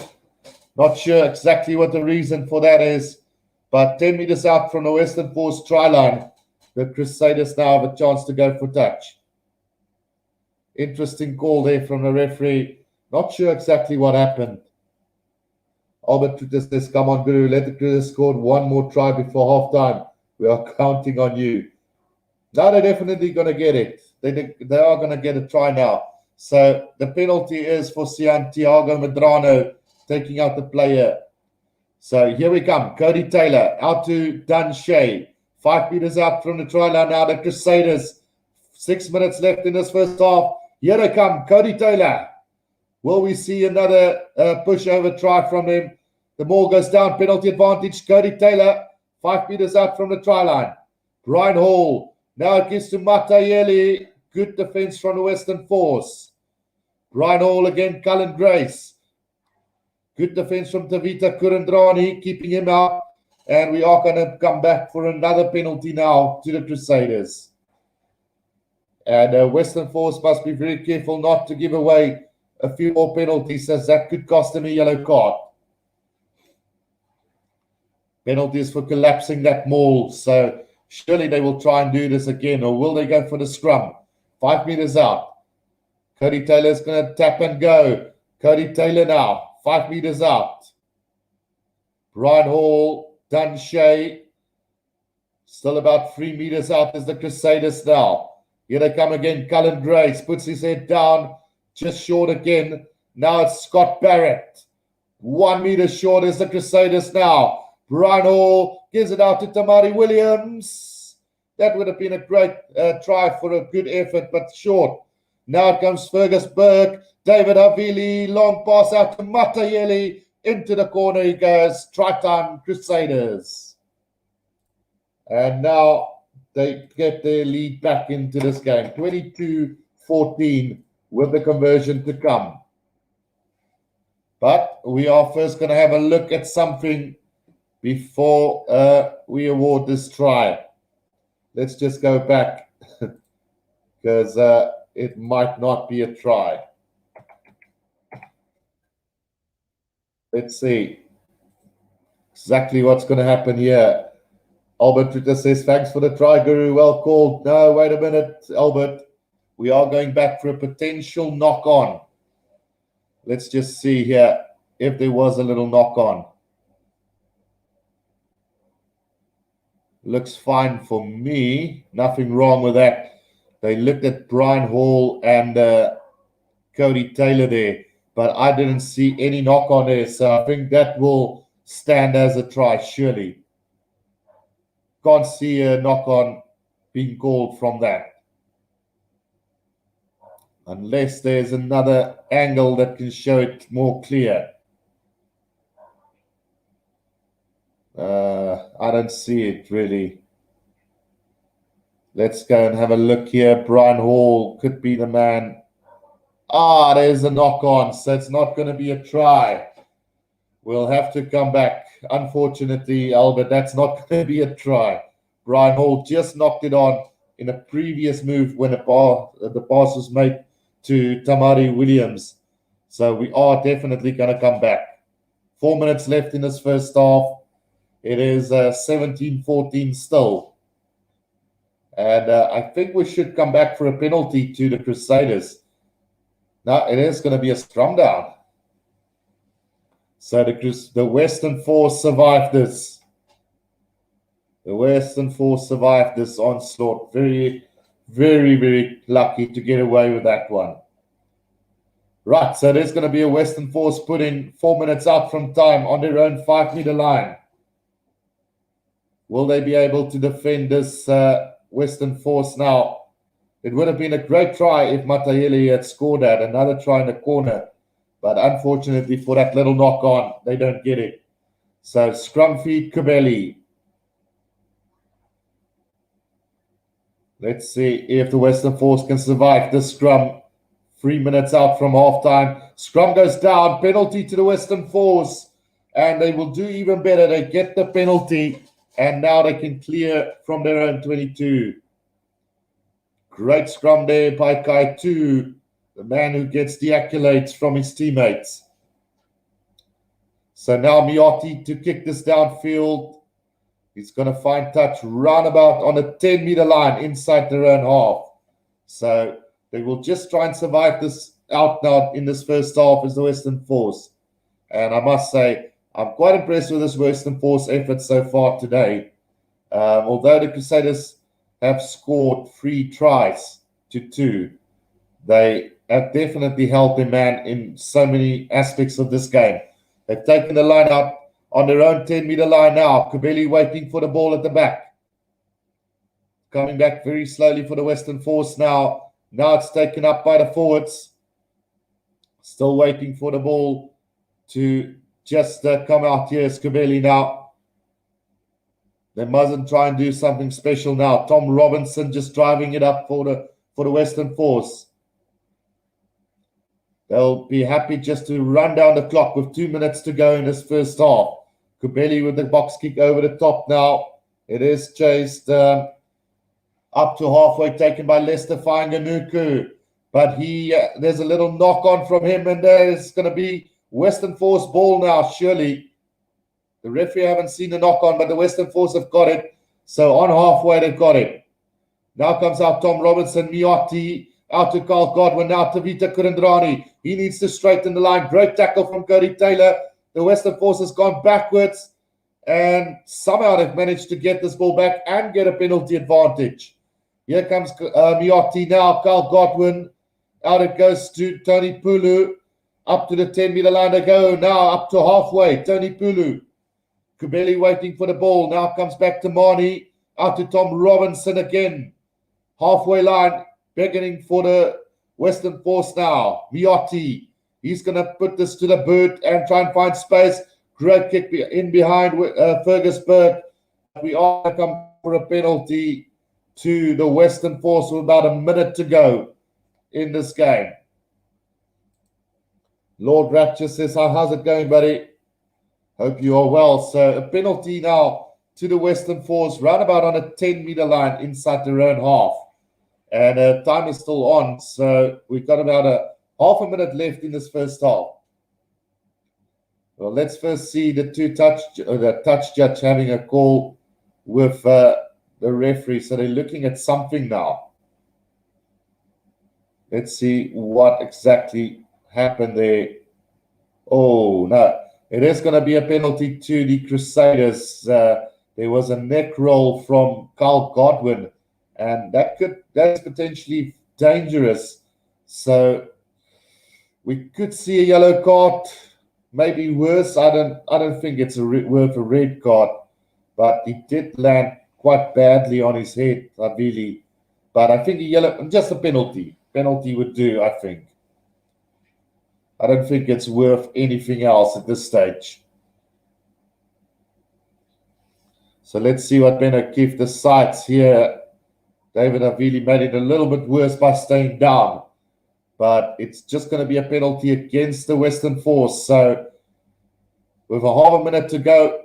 Not sure exactly what the reason for that is, but 10 meters out from the Western Force try line, the Crusaders now have a chance to go for touch. Interesting call there from the referee. Not sure exactly what happened. Albert says, come on, Guru, let the Crusaders score one more try before halftime. We are counting on you. Now they're definitely going to get it. They are going to get a try now. So the penalty is for Santiago Medrano taking out the player. So here we come. Cody Taylor out to Dunshay. 5 meters out from the try line now. The Crusaders. 6 minutes left in this first half. Here they come. Cody Taylor. Will we see another pushover try from him? The ball goes down. Penalty advantage. Cody Taylor. 5 meters out from the try line. Brian Hall. Now it gives to Matayeli. Good defense from the Western Force. Brian Hall again. Cullen Grace. Good defense from Tavita Kurandrani, keeping him out. And we are going to come back for another penalty now to the Crusaders. And Western Force must be very careful not to give away a few more penalties, as that could cost them a yellow card. Penalties for collapsing that maul. So surely they will try and do this again. Or will they go for the scrum? 5 meters out. Cody Taylor's going to tap and go. Cody Taylor now. 5 meters out. Brian Hall, Dunshay. Still about 3 meters out is the Crusaders now. Here they come again. Cullen Grace puts his head down. Just short again. Now it's Scott Barrett. 1 meter short is the Crusaders now. Brian Hall gives it out to Tamari Williams. That would have been a great try for a good effort, but short. Now it comes Fergus Burke. David Havili, long pass out to Matayeli. Into the corner he goes. Try time, Crusaders. And now they get their lead back into this game. 22-14 with the conversion to come. But we are first going to have a look at something before we award this try. Let's just go back because it might not be a try. Let's see exactly what's going to happen here. Albert Ritter says, thanks for the try, Guru. Well called. No, wait a minute, Albert. We are going back for a potential knock-on. Let's just see here if there was a little knock-on. Looks fine for me. Nothing wrong with that. They looked at Brian Hall and Cody Taylor there, but I didn't see any knock-on there, so I think that will stand as a try, surely. Can't see a knock-on being called from that. Unless there's another angle that can show it more clear. I don't see it really. Let's go and have a look here. Brian Hall could be the man. There's a knock-on, so it's not going to be a try. We'll have to come back. Unfortunately, Albert, that's not going to be a try. Brian Hall just knocked it on in a previous move when the pass was made to Tamari Williams. So we are definitely going to come back. 4 minutes left in this first half. It is 17-14 still. And I think we should come back for a penalty to the Crusaders. Now, it is going to be a scrum down. So the Western Force survived this. The Western Force survived this onslaught. Very, very, very lucky to get away with that one. Right, so there's going to be a Western Force put in 4 minutes out from time on their own 5 meter line. Will they be able to defend this Western Force now? It would have been a great try if Matayeli had scored that. Another try in the corner. But unfortunately for that little knock on, they don't get it. So scrum feed Kubeli. Let's see if the Western Force can survive this scrum. 3 minutes out from halftime. Scrum goes down. Penalty to the Western Force. And they will do even better. They get the penalty. And now they can clear from their own 22. Great scrum there by Kai Tu, the man who gets the accolades from his teammates. So now Miotti to kick this downfield. He's going to find touch roundabout on a 10 meter line inside their own half. So they will just try and survive this out now in this first half as the Western Force. And I must say, I'm quite impressed with this Western Force effort so far today. Although the Crusaders have scored 3 tries to 2, they have definitely held their man in so many aspects of this game. They've taken the line out on their own 10-meter line now. Kubeli waiting for the ball at the back. Coming back very slowly for the Western Force now. Now it's taken up by the forwards. Still waiting for the ball to just come out. Here's Kubeli now. They mustn't try and do something special now. Tom Robinson just driving it up for the Western Force. They'll be happy just to run down the clock with 2 minutes to go in this first half. Kubeli with the box kick over the top now. It is chased up to halfway, taken by Lester Fainganuku. But there's a little knock on from him, and there's going to be Western Force ball now, surely. The referee haven't seen the knock on, but the Western Force have got it. So on halfway, they've got it. Now comes out Tom Robinson, Miotti, out to Carl Godwin, now to Vita Kurandrani. He needs to straighten the line. Great tackle from Cody Taylor. The Western Force has gone backwards, and somehow they've managed to get this ball back and get a penalty advantage. Here comes Miotti now, Carl Godwin. Out it goes to Tony Pulu. Up to the 10-meter line they go. Now up to halfway, Tony Pulu. Kubeli waiting for the ball. Now comes back to Marnie. Out to Tom Robinson again. Halfway line, beginning for the Western Force now. Miotti. He's going to put this to the boot and try and find space. Great kick in behind Fergus Burke. We are going to come for a penalty to the Western Force with about a minute to go in this game. Lord Rapture says, how's it going, buddy? Hope you are well. So a penalty now to the Western Force, round about on a 10-meter line inside their own half. And time is still on, so we've got about a half a minute left in this first half. Well, let's first see the touch judge having a call with the referee. So they're looking at something now. Let's see what exactly happened there. Oh, no. It is going to be a penalty to the Crusaders. There was a neck roll from Carl Godwin, and that's potentially dangerous. So we could see a yellow card, maybe worse. I don't think it's worth a red card, but he did land quite badly on his head, Havili. But I think just a penalty. Penalty would do, I think. I don't think it's worth anything else at this stage. So let's see what Benakif decides here. David Havili made it a little bit worse by staying down. But it's just going to be a penalty against the Western Force. So with a half a minute to go,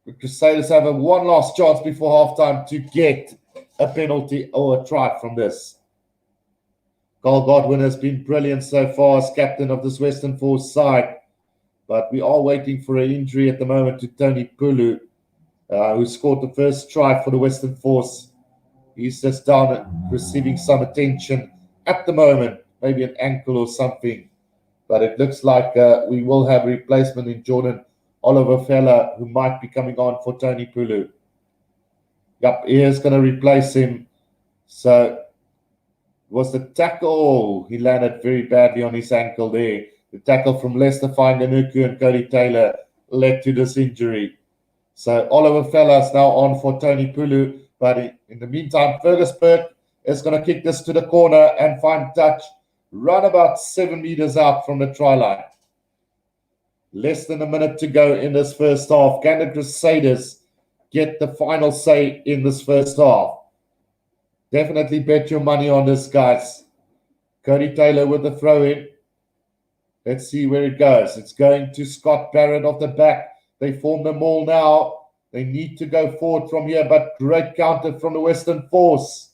the Crusaders have one last chance before halftime to get a penalty or a try from this. Carl Godwin has been brilliant so far as captain of this Western Force side. But we are waiting for an injury at the moment to Tony Pulu, who scored the first try for the Western Force. He's just down receiving some attention at the moment, maybe an ankle or something. But it looks like we will have a replacement in Jordan Oliver Feller, who might be coming on for Tony Pulu. Yep, he is going to replace him. So was the tackle, he landed very badly on his ankle there. The tackle from Lester Fainganuku and Cody Taylor led to this injury. So Oliver Feller is now on for Tony Pulu. But in the meantime, Fergus Burke is going to kick this to the corner and find touch run about 7 meters out from the try line. Less than a minute to go in this first half. Can the Crusaders get the final say in this first half? Definitely bet your money on this, guys. Cody Taylor with the throw-in. Let's see where it goes. It's going to Scott Barrett off the back. They form the maul now. They need to go forward from here, but great counter from the Western Force.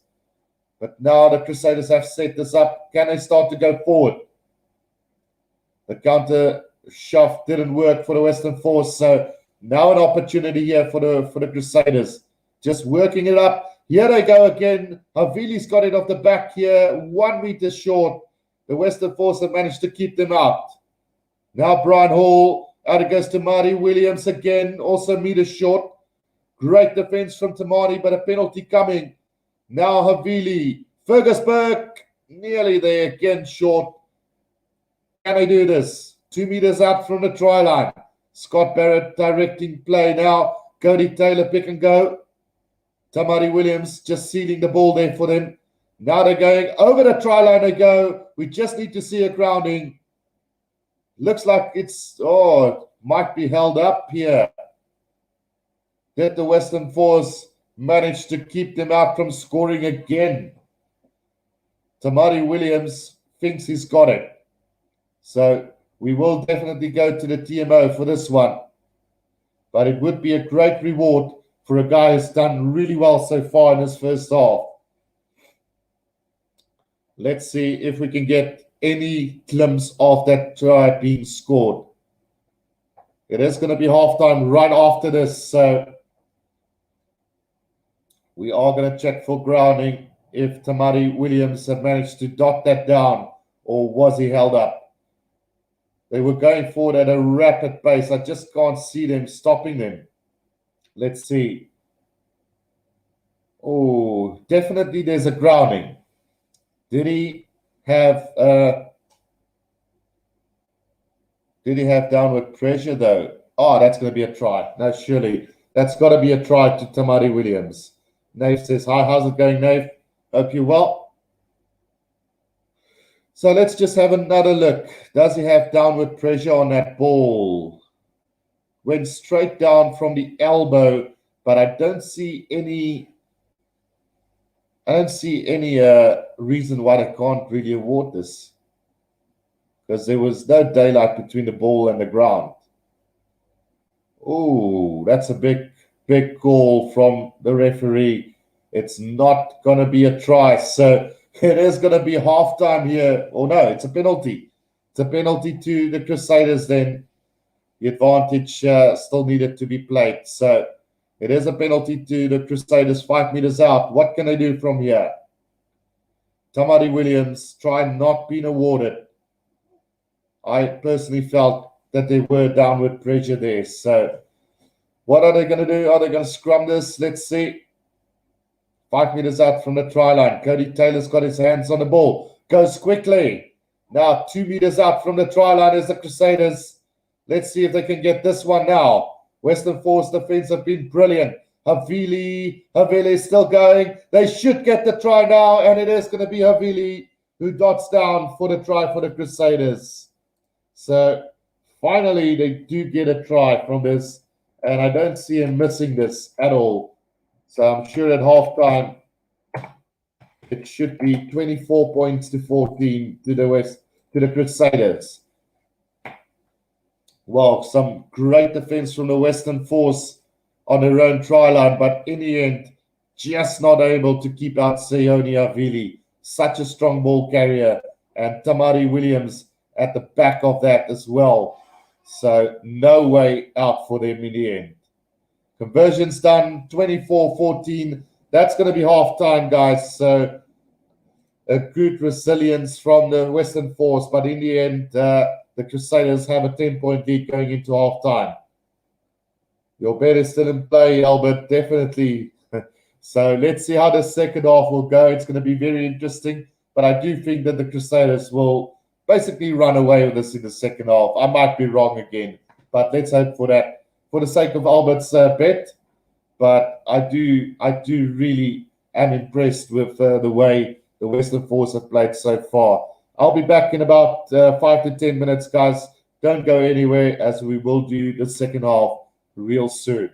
But now the Crusaders have set this up. Can they start to go forward? The counter shove didn't work for the Western Force, so now an opportunity here for the Crusaders. Just working it up. Here they go again. Havili's got it off the back here, 1 meter short. The Western Force have managed to keep them out. Now Brian Hall, out it goes to Marty Williams again, also meters short. Great defense from Tamani, but a penalty coming. Now Havili, Fergus Burke, nearly there again short. they do this? 2 meters out from the try line. Scott Barrett directing play now. Cody Taylor pick and go. Tamari Williams just sealing the ball there for them. Now they're going over the try line. They go. We just need to see a grounding. Looks like it's, might be held up here. Did the Western Force manage to keep them out from scoring again? Tamari Williams thinks he's got it. So we will definitely go to the TMO for this one. But it would be a great reward for a guy who's done really well so far in his first half. Let's see if we can get any glimpse of that try being scored. It is going to be halftime right after this, so we are going to check for grounding if Tamari Williams had managed to dot that down, or was he held up? They were going forward at a rapid pace. I just can't see them stopping them. Let's see. Oh, definitely there's a grounding. Did he have downward pressure though? Oh, that's going to be a try. No, surely. That's got to be a try to Tamari Williams. Nave says, hi, how's it going, Nave? Hope you're well. So let's just have another look. Does he have downward pressure on that ball? Went straight down from the elbow, but I don't see any reason why they can't really award this, because there was no daylight between the ball and the ground. Oh, that's a big call from the referee. It's not going to be a try, so it is going to be halftime here. Oh, no, it's a penalty. It's a penalty to the Crusaders then. The advantage still needed to be played, so it is a penalty to the Crusaders 5 meters out. What can they do from here? Tamari Williams try not being awarded. I personally felt that there were downward pressure there. So what are they going to do? Are they going to scrum this? Let's see. 5 meters out from the try line. Cody Taylor's got his hands on the ball. Goes quickly. Now 2 meters out from the try line is the Crusaders. Let's see if they can get this one now. Western Force defense have been brilliant. Havili is still going. They should get the try now, and it is going to be Havili who dots down for the try for the Crusaders. So finally, they do get a try from this, and I don't see him missing this at all. So I'm sure at halftime, it should be 24 points to 14 to the Crusaders. Well, some great defense from the Western Force on their own try line, but in the end, just not able to keep out Seoni Havili. Such a strong ball carrier, and Tamari Williams at the back of that as well. So no way out for them in the end. Conversion's done, 24-14. That's going to be halftime, guys. So a good resilience from the Western Force, but in the end, the Crusaders have a 10-point lead going into halftime. Your bet is still in play, Albert, definitely. So let's see how the second half will go. It's going to be very interesting, but I do think that the Crusaders will basically run away with this in the second half. I might be wrong again, but let's hope for that for the sake of Albert's bet. But I do really am impressed with the way the Western Force have played so far. I'll be back in about 5 to 10 minutes, guys. Don't go anywhere, as we will do the second half real soon.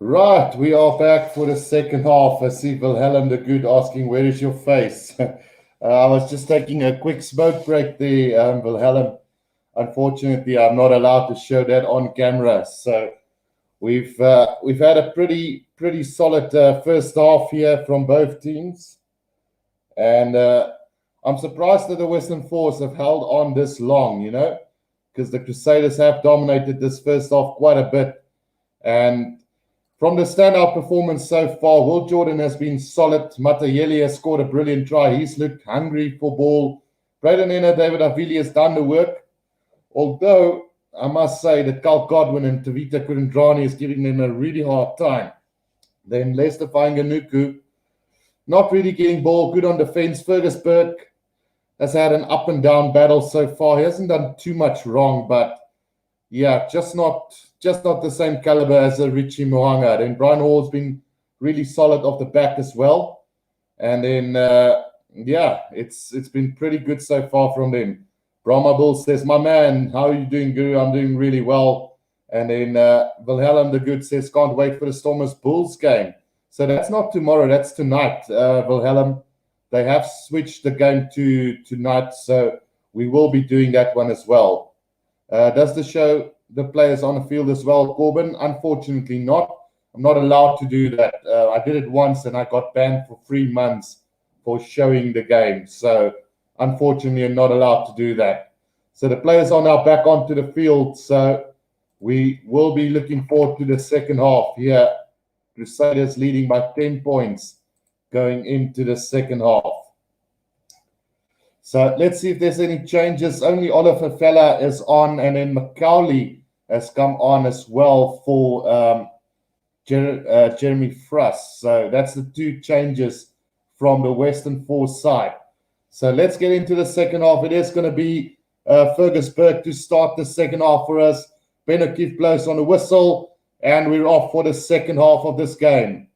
Right, we are back for the second half. I see Wilhelm the Good asking, where is your face? I was just taking a quick smoke break there, Wilhelm. Unfortunately, I'm not allowed to show that on camera. So we've had a pretty solid first half here from both teams, and I'm surprised that the Western Force have held on this long. Because the Crusaders have dominated this first half quite a bit, and from the standout performance so far, Will Jordan has been solid. Matayeli has scored a brilliant try. He's looked hungry for ball. Braden Enna, David Avili has done the work. Although, I must say that Carl Godwin and Tavita Kurandrani is giving them a really hard time. Then Lester Fainganuku, not really getting ball, good on defense. Fergus Burke has had an up and down battle so far. He hasn't done too much wrong, but yeah, just not the same caliber as a Richie Mohanga. Then Brian Hall's been really solid off the back as well. And then, it's been pretty good so far from them. Brahma Bull says, my man, how are you doing, Guru? I'm doing really well. And then Wilhelm the Good says, can't wait for the Stormers Bulls game. So that's not tomorrow, that's tonight, Wilhelm. They have switched the game to tonight, so we will be doing that one as well. Does this show the players on the field as well, Corbin? Unfortunately not. I'm not allowed to do that. I did it once and I got banned for 3 months for showing the game. So unfortunately, I'm not allowed to do that. So the players are now back onto the field. So we will be looking forward to the second half here. Crusaders leading by 10 points going into the second half. So let's see if there's any changes. Only Oliver Fella is on, and then Macaulay has come on as well for Jeremy Fruss. So that's the 2 changes from the Western Force side. So let's get into the second half. It is going to be Fergus Burke to start the second half for us. Ben O'Keefe blows on the whistle, and we're off for the second half of this game.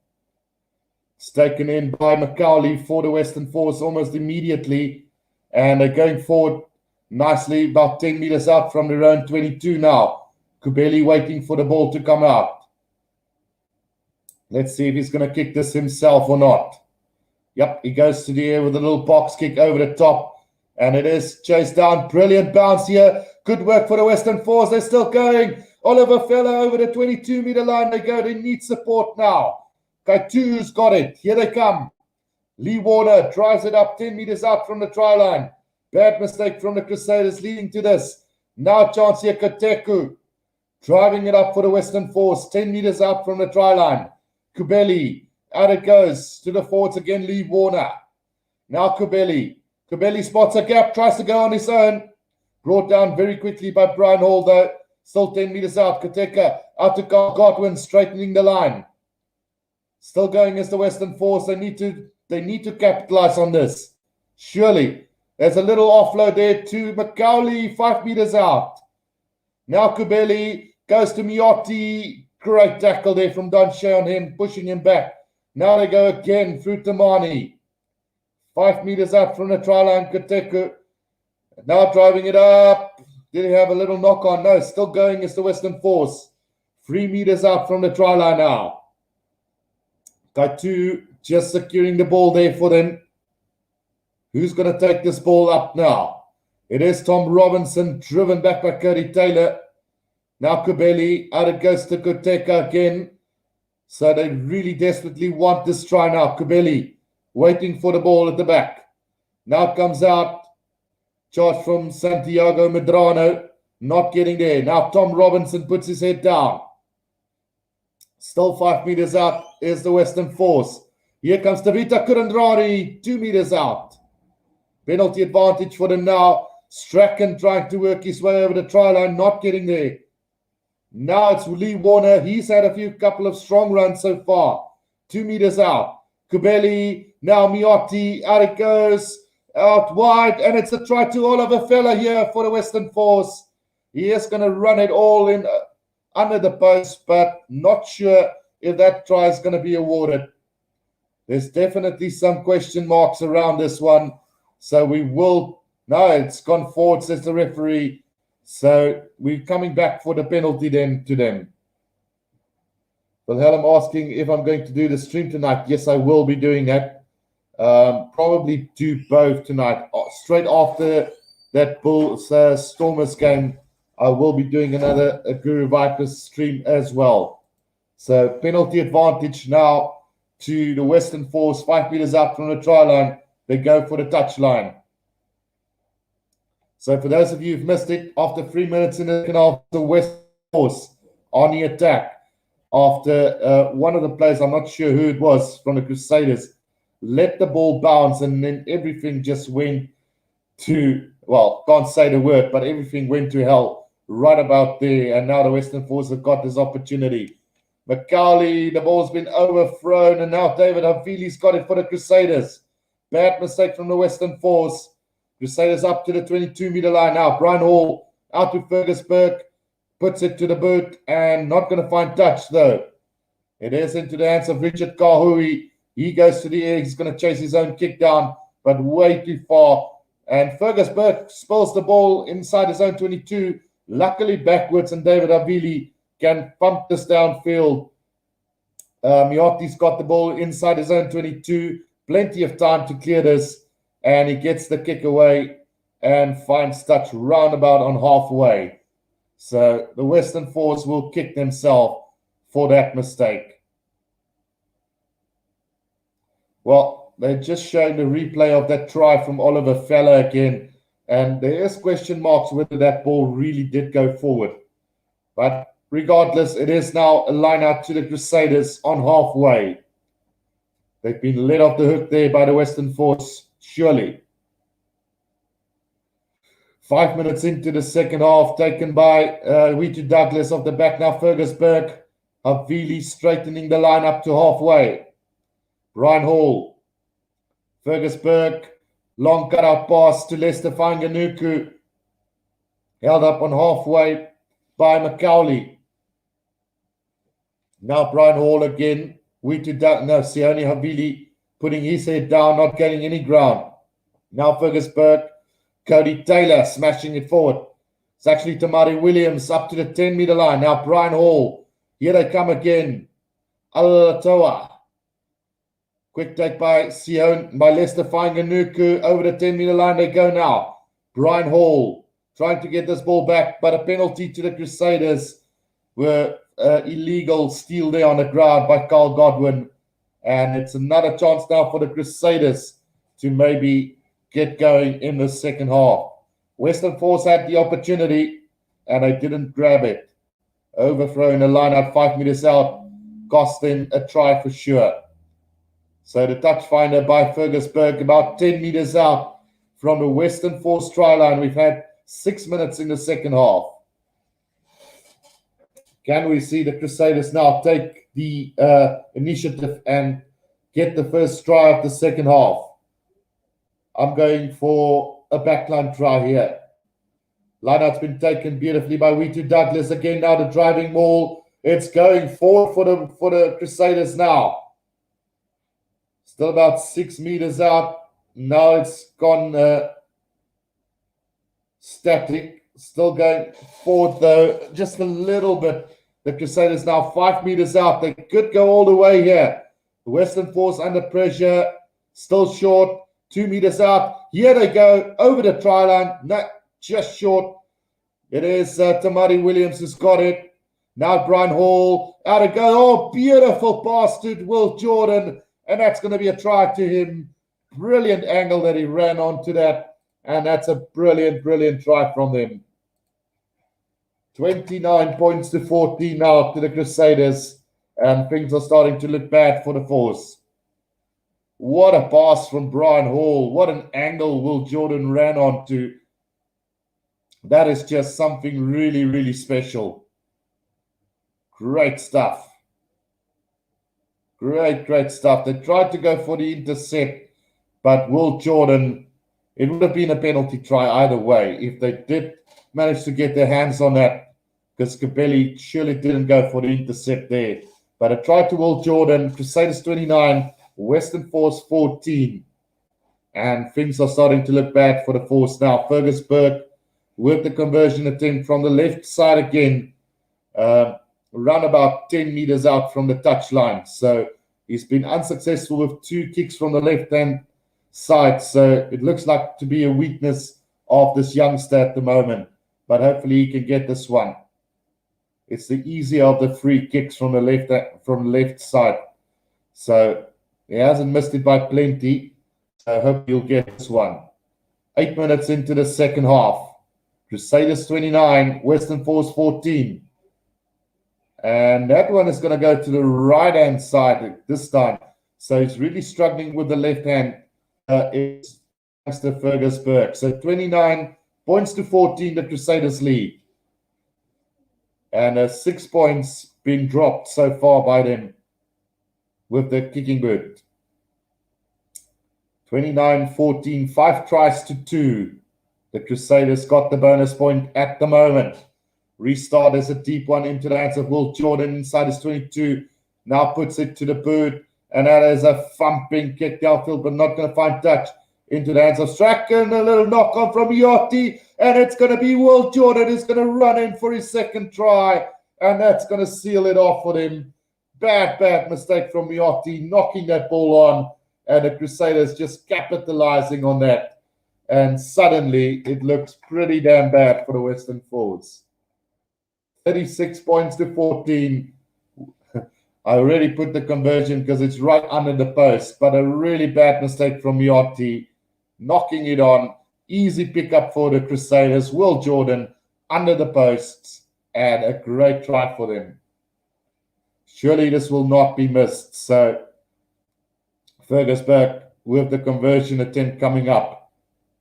It's taken in by Macaulay for the Western Force almost immediately. And they're going forward nicely, about 10 meters out from their own 22 now. Kubeli waiting for the ball to come out. Let's see if he's going to kick this himself or not. Yep, he goes to the air with a little box kick over the top. And it is chased down. Brilliant bounce here. Good work for the Western Force. They're still going. Oliver Fella over the 22-meter line. They go. They need support now. Kaitu's got it. Here they come. Lee Warner drives it up 10 meters out from the try line. Bad mistake from the Crusaders leading to this. Now chance here, Kateku. Driving it up for the Western Force. 10 meters out from the try line. Kubeli. Out it goes to the forwards again, Lee Warner. Now Kubeli. Kubeli spots a gap, tries to go on his own. Brought down very quickly by Brian Hall, though. Still 10 meters out. Kateka out to Godwin, straightening the line. Still going as the Western Force. They need to capitalize on this. Surely. There's a little offload there to Macaulay, 5 meters out. Now Kubeli goes to Miotti. Great tackle there from Don Shea on him, pushing him back. Now they go again through Tamani. 5 meters out from the try line, Kateku. Now driving it up. Did he have a little knock on? No, still going as the Western Force. 3 meters out from the try line now. Kaitu just securing the ball there for them. Who's going to take this ball up now? It is Tom Robinson, driven back by Cody Taylor. Now Kubeli, out it goes to Koteka again. So they really desperately want this try now. Kubeli waiting for the ball at the back. Now it comes out. Charge from Santiago Medrano. Not getting there. Now Tom Robinson puts his head down. Still 5 meters out is the Western Force. Here comes Tavita Kurandrari, 2 meters out. Penalty advantage for them now. Strachan trying to work his way over the try line, not getting there. Now it's Lee Warner. He's had a couple of strong runs so far. 2 meters out. Kubeli, now Miotti, out it goes. Out wide, and it's a try to Oliver Fella here for the Western Force. He is going to run it all in under the post, but not sure if that try is going to be awarded. There's definitely some question marks around this one. So we will... No, it's gone forward, says the referee. So we're coming back for the penalty then to them. Wilhelm asking if I'm going to do the stream tonight. Yes, I will be doing that. Probably do both tonight. Straight after that Bulls Stormers game, I will be doing another Guru Vipers stream as well. So penalty advantage now to the Western Force, 5 meters out from the try line. They go for the touch line. So for those of you who've missed it, after 3 minutes in the second half, the Western Force on the attack. After one of the players, I'm not sure who it was, from the Crusaders, let the ball bounce, and then everything just went to, well, can't say the word, but everything went to hell right about there. And now the Western Force have got this opportunity. Macaulay, the ball's been overthrown, and now David Havili's got it for the Crusaders. Bad mistake from the Western Force. Crusaders up to the 22-meter line now. Brian Hall out to Fergusberg, puts it to the boot, and not going to find touch, though. It is into the hands of Richard Kahui. He goes to the air. He's going to chase his own kick down, but way too far. And Fergusberg spills the ball inside his own 22, luckily backwards, and David Havili can pump this downfield. Mioti's got the ball inside his own 22. Plenty of time to clear this, and he gets the kick away and finds touch roundabout on halfway. So the Western Force will kick themselves for that mistake. Well, they're just showing the replay of that try from Oliver Feller again, and there is question marks whether that ball really did go forward. But regardless, it is now a line out to the Crusaders on halfway. They've been let off the hook there by the Western Force, surely. 5 minutes into the second half, taken by Witu Douglas off the back. Now Fergusberg, Havili straightening the line up to halfway. Brian Hall, Fergusberg, long cutout pass to Lester Fanganuku, held up on halfway by Macaulay. Now Brian Hall again. Sione Havili putting his head down, not getting any ground. Now Fergusberg, Cody Taylor smashing it forward. It's actually Tamari Williams up to the 10-meter line. Now Brian Hall. Here they come again. Alatoa. Quick take by Lester Fanganuku. Over the 10-meter line they go now. Brian Hall trying to get this ball back, but a penalty to the Crusaders were illegal steal there on the ground by Carl Godwin. And it's another chance now for the Crusaders to maybe get going in the second half. Western Force had the opportunity and they didn't grab it. Overthrow in the line out 5 meters out cost them a try for sure. So the touch finder by Fergusberg about 10 meters out from the Western Force try line. We've had 6 minutes in the second half. Can we see the Crusaders now take the initiative and get the first try of the second half? I'm going for a backline try here. Lineout's been taken beautifully by Witu Douglas. Again, now the driving ball. It's going forward for the Crusaders now. Still about 6 meters out. Now it's gone static. Still going forward, though, just a little bit. The Crusaders now 5 meters out. They could go all the way here. The Western Force under pressure. Still short. 2 meters out. Here they go. Over the try line. Not just short. It is Tamari Williams who's got it. Now Brian Hall. Out to go. Oh, beautiful pass to Will Jordan. And that's going to be a try to him. Brilliant angle that he ran onto that. And that's a brilliant, brilliant try from them. 29 points to 14 now to the Crusaders. And things are starting to look bad for the Force. What a pass from Brian Hall. What an angle Will Jordan ran onto. That is just something really, really special. Great stuff. Great, great stuff. They tried to go for the intercept, but Will Jordan, it would have been a penalty try either way if they did manage to get their hands on that, because Cabelli surely didn't go for the intercept there. But a try to Will Jordan, Crusaders 29, Western Force 14. And things are starting to look bad for the Force now. Fergusberg with the conversion attempt from the left side again. around about 10 meters out from the touchline. So he's been unsuccessful with 2 kicks from the left-hand side. So it looks like to be a weakness of this youngster at the moment. But hopefully he can get this one. It's the easier of the free kicks from the left side. So he hasn't missed it by plenty. So I hope he'll get this one. 8 minutes into the second half. Crusaders 29, Western Force 14. And that one is going to go to the right-hand side this time. So he's really struggling with the left hand. It's Mr. Fergus Burke. So 29 points to 14, the Crusaders lead. And 6 points been dropped so far by them with the kicking boot. 29-14, 5 tries to 2. The Crusaders got the bonus point at the moment. Restart is a deep one into the hands of Will Jordan inside his 22. Now puts it to the boot. And that is a thumping kick downfield, but not going to find touch. Into the hands of Strachan. A little knock on from Yotti. And it's going to be Will Jordan who's going to run in for his second try. And that's going to seal it off for him. Bad mistake from Yotti, knocking that ball on. And the Crusaders just capitalizing on that. And suddenly it looks pretty damn bad for the Western Force. 36 points to 14. I already put the conversion because it's right under the post. But a really bad mistake from Yotti, knocking it on. Easy pickup for the Crusaders. Will Jordan under the posts. And a great try for them. Surely this will not be missed. So Fergus Burke with the conversion attempt coming up.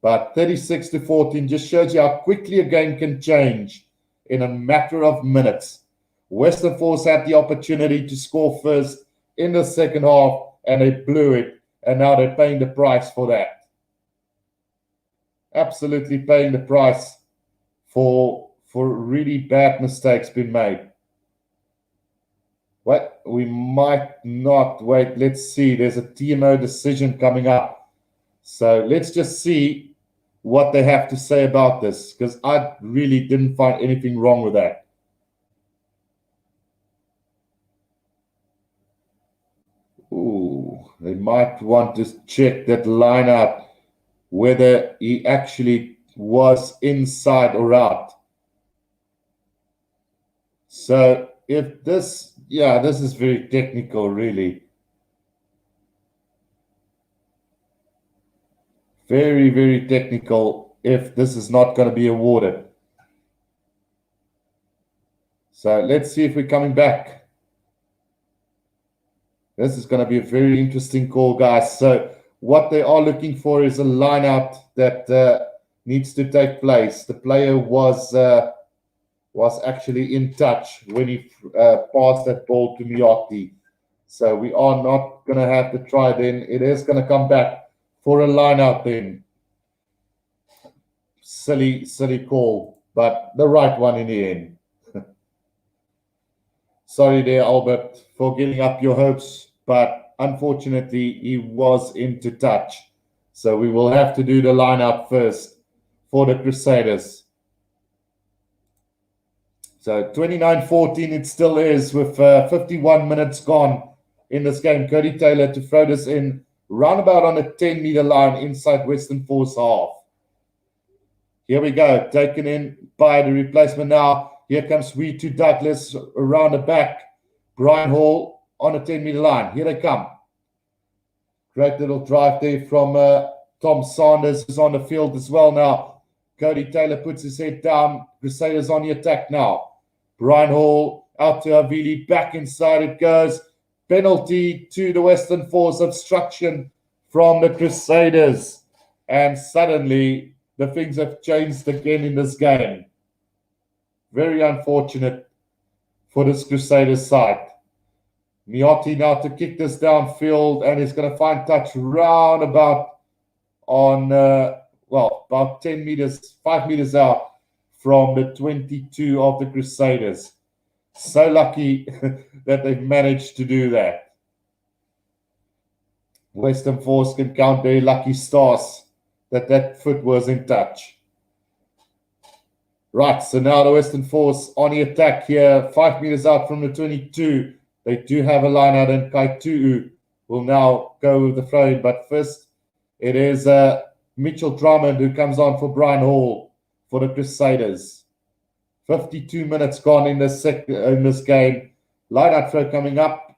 But 36 to 14 just shows you how quickly a game can change in a matter of minutes. Western Force had the opportunity to score first in the second half, and they blew it. And now they're paying the price for that. Absolutely paying the price for really bad mistakes being made. What? We might not. Wait, let's see. There's a TMO decision coming up. So let's just see what they have to say about this, because I really didn't find anything wrong with that. Ooh, they might want to check that line out, whether he actually was inside or out. So if this, yeah, this is very technical, really. Very, very technical if this is not going to be awarded. So let's see if we're coming back. This is going to be a very interesting call, guys. So what they are looking for is a line out that needs to take place. The player was actually in touch when he passed that ball to Miyati. So we are not going to have to try then. It is going to come back for a line out then. Silly call, but the right one in the end. Sorry there, Albert, for getting up your hopes, but unfortunately he was into touch. So we will have to do the line out first for the Crusaders. So 29-14 it still is with 51 minutes gone in this game. Cody Taylor to throw this in roundabout on the 10-meter line inside Western Force half. Here we go, taken in by the replacement now. Here comes Weetu Douglas around the back. Brian Hall on the 10-meter line. Here they come. Great little drive there from Tom Sanders, who's on the field as well now. Cody Taylor puts his head down. Crusaders on the attack now. Brian Hall out to Havili. Back inside it goes. Penalty to the Western Force, obstruction from the Crusaders. And suddenly the things have changed again in this game. Very unfortunate for this Crusaders side. Miotti now to kick this downfield, and he's going to find touch round about on, about 10 meters, 5 meters out from the 22 of the Crusaders. So lucky that they've managed to do that. Western Force can count their lucky stars that foot was in touch. Right, so now the Western Force on the attack here, 5 meters out from the 22. They do have a line out, and Kaitu'u will now go with the throw-in. But first, it is Mitchell Drummond who comes on for Brian Hall for the Crusaders. 52 minutes gone in this game. Line-out throw coming up.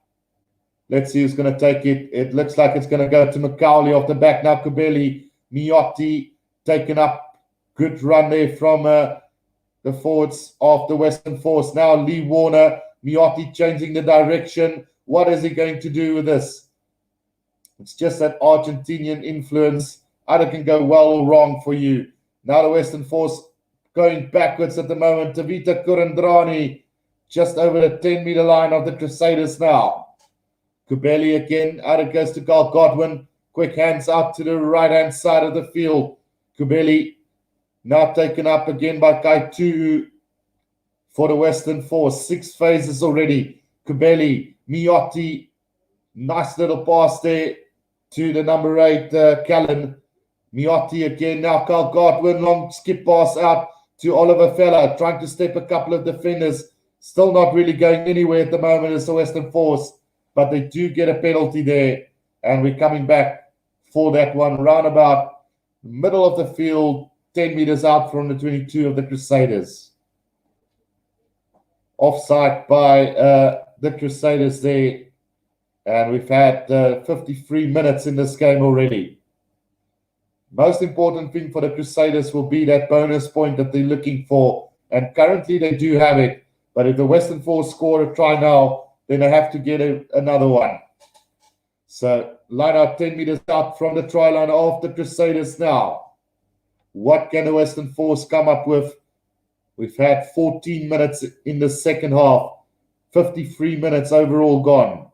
Let's see who's going to take it. It looks like it's going to go to Macaulay off the back. Now Kubeli, Miotti taken up. Good run there from the forwards of the Western Force. Now Lee Warner, Miotti changing the direction. What is he going to do with this? It's just that Argentinian influence. Either can go well or wrong for you. Now the Western Force going backwards at the moment. Tavita Kurandrani just over the 10-meter line of the Crusaders now. Kubeli again. Out it goes to Carl Godwin. Quick hands out to the right-hand side of the field. Kubeli now taken up again by Kaitu'u for the Western Force. 6 phases already. Kubeli, Miotti. Nice little pass there to the number 8, Callan. Miotti again. Now Carl Godwin. Long skip pass out to Oliver Feller. Trying to step a couple of defenders. Still not really going anywhere at the moment as the Western Force. But they do get a penalty there. And we're coming back for that one. Roundabout middle of the field. 10 meters out from the 22 of the Crusaders. Offside by the Crusaders there. And we've had 53 minutes in this game already. Most important thing for the Crusaders will be that bonus point that they're looking for. And currently they do have it. But if the Western Force score a try now, then they have to get another one. So line out 10 meters out from the try line of the Crusaders now. What can the Western Force come up with? We've had 14 minutes in the second half. 53 minutes overall gone.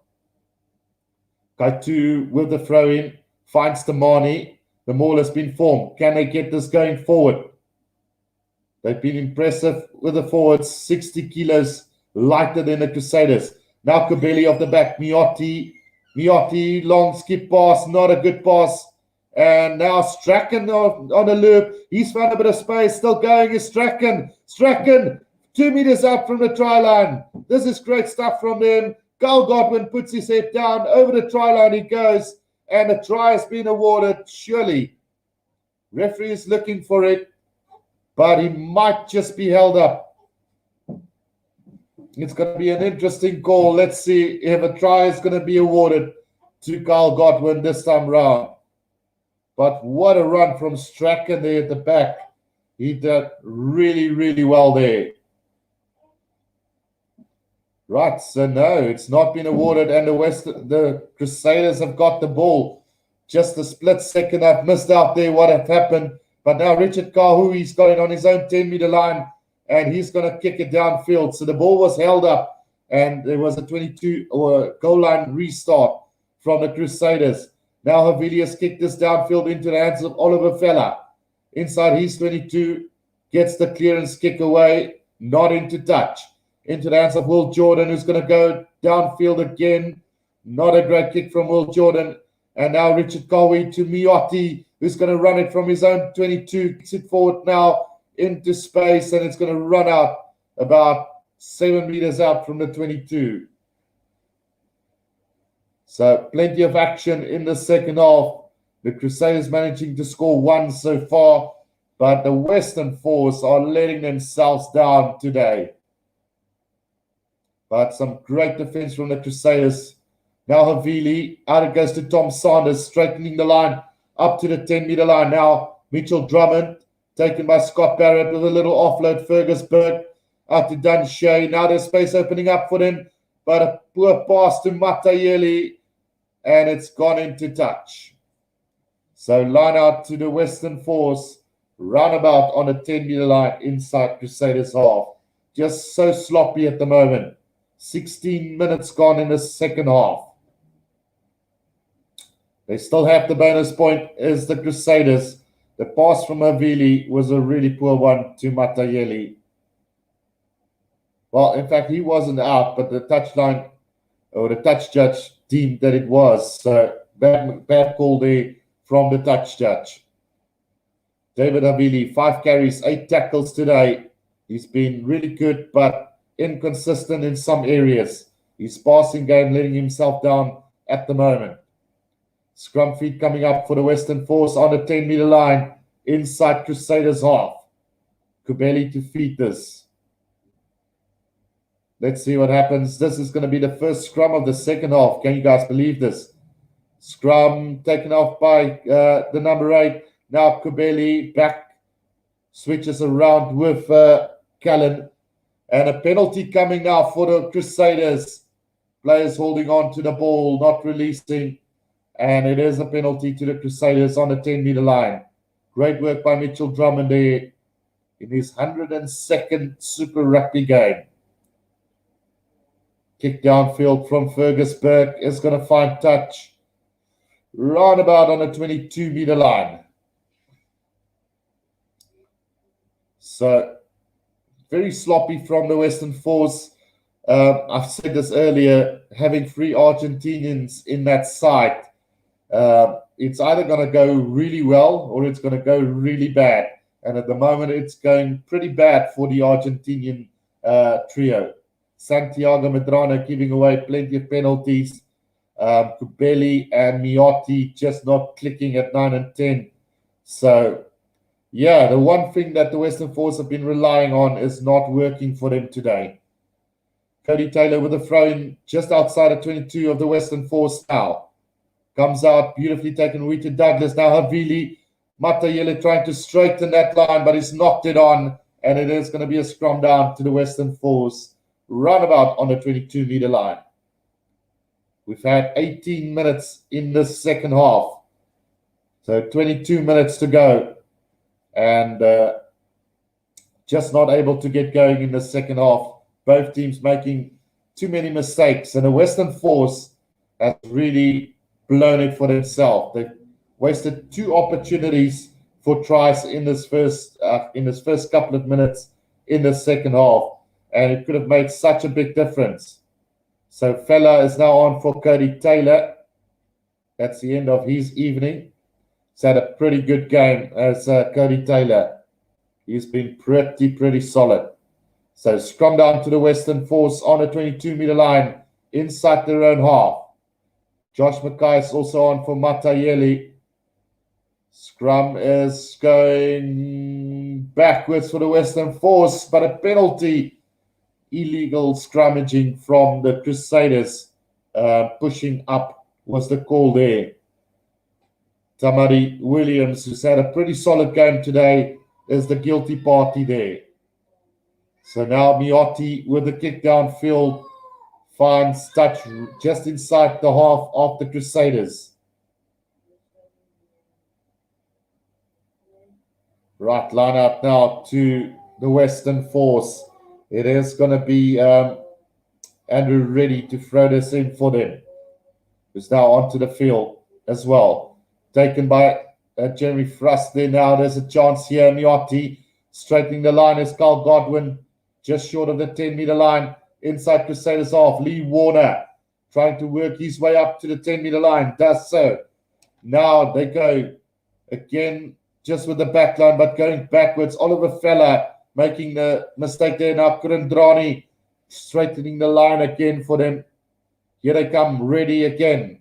Kaitu with the throw-in. Finds Tamani. The maul has been formed. Can they get this going forward? They've been impressive with the forwards. 60 kilos lighter than the Crusaders. Now Kubeli off the back. Miotti. Miotti, long skip pass. Not a good pass. And now Strachan on a loop. He's found a bit of space. Still going is Strachan. Strachan, 2 meters out from the try line. This is great stuff from them. Carl Godwin puts his head down. Over the try line he goes. And a try has been awarded, surely. Referee is looking for it. But he might just be held up. It's going to be an interesting call. Let's see if a try is going to be awarded to Carl Godwin this time round. But what a run from Strachan there at the back. He did really, really well there. Right, so no, it's not been awarded. And the Crusaders have got the ball. Just a split second. I've missed out there what had happened. But now Richard Kahui's got it on his own 10-meter line. And he's going to kick it downfield. So the ball was held up. And there was a 22 or goal line restart from the Crusaders. Now Havilius kicked this downfield into the hands of Oliver Feller. Inside his 22, gets the clearance kick away, not into touch. Into the hands of Will Jordan, who's going to go downfield again. Not a great kick from Will Jordan. And now Richard Cowie to Miotti, who's going to run it from his own 22. Kicks it forward now into space, and it's going to run out about 7 meters out from the 22. So plenty of action in the second half. The Crusaders managing to score 1 so far, but the Western Force are letting themselves down today. But some great defense from the Crusaders. Now Havili, out it goes to Tom Sanders, straightening the line up to the 10-meter line. Now Mitchell Drummond, taken by Scott Barrett with a little offload. Fergus Bird out to Dunshay. Now there's space opening up for them, but a poor pass to Matayeli, and it's gone into touch. So line out to the Western Force, roundabout on the 10-meter line inside Crusaders half. Just so sloppy at the moment. 16 minutes gone in the second half. They still have the bonus point as the Crusaders. The pass from Havili was a really poor one to Matayeli. Well, in fact, he wasn't out, but the touchline or the touch judge deemed that it was. So bad call there from the touch judge. David Havili, 5 carries, 8 tackles today. He's been really good, but inconsistent in some areas. His passing game letting himself down at the moment. Scrum feed coming up for the Western Force on the 10-meter line inside Crusaders half. Kubeli to feed this. Let's see what happens. This is going to be the first scrum of the second half. Can you guys believe this? Scrum taken off by the number 8. Now Kubeli back, switches around with Callan. And a penalty coming now for the Crusaders. Players holding on to the ball, not releasing. And it is a penalty to the Crusaders on the 10-meter line. Great work by Mitchell Drummond there in his 102nd Super Rugby game. Kick downfield from Fergusberg is going to find touch roundabout on the 22-meter line. So, very sloppy from the Western Force. I've said this earlier, having 3 Argentinians in that side, it's either going to go really well or it's going to go really bad. And at the moment, it's going pretty bad for the Argentinian trio. Santiago Medrano giving away plenty of penalties. Kubeli and Miotti just not clicking at 9 and 10. So, yeah, the one thing that the Western Force have been relying on is not working for them today. Cody Taylor with a throw-in just outside of 22 of the Western Force now. Comes out, beautifully taken away to Douglas. Now Havili, Matayele trying to straighten that line, but he's knocked it on. And it is going to be a scrum down to the Western Force, roundabout on the 22-meter line. We've had 18 minutes in the second half. So 22 minutes to go. And just not able to get going in the second half. Both teams making too many mistakes. And the Western Force has really blown it for themselves. They've wasted 2 opportunities for tries in this first couple of minutes in the second half. And it could have made such a big difference. So Fella is now on for Cody Taylor. That's the end of his evening. He's had a pretty good game as Cody Taylor. He's been pretty solid. So scrum down to the Western Force on the 22-meter line inside their own half. Josh Mackay is also on for Matayeli. Scrum is going backwards for the Western Force, but a penalty. Illegal scrummaging from the Crusaders. Pushing up was the call there. Tamari Williams, who's had a pretty solid game today, is the guilty party there. So now Miotti with the kick downfield finds touch just inside the half of the Crusaders. Right, line out now to the Western Force. It is going to be Andrew Reddy to throw this in for them. Who's now onto the field as well. Taken by Jeremy Frost there now. There's a chance here. Miotti straightening the line is Carl Godwin. Just short of the 10-meter line. Inside Crusaders off. Lee Warner trying to work his way up to the 10-meter line. Does so. Now they go again just with the back line, but going backwards. Oliver Feller making the mistake there now. Kurandrani straightening the line again for them. Here they come, ready again.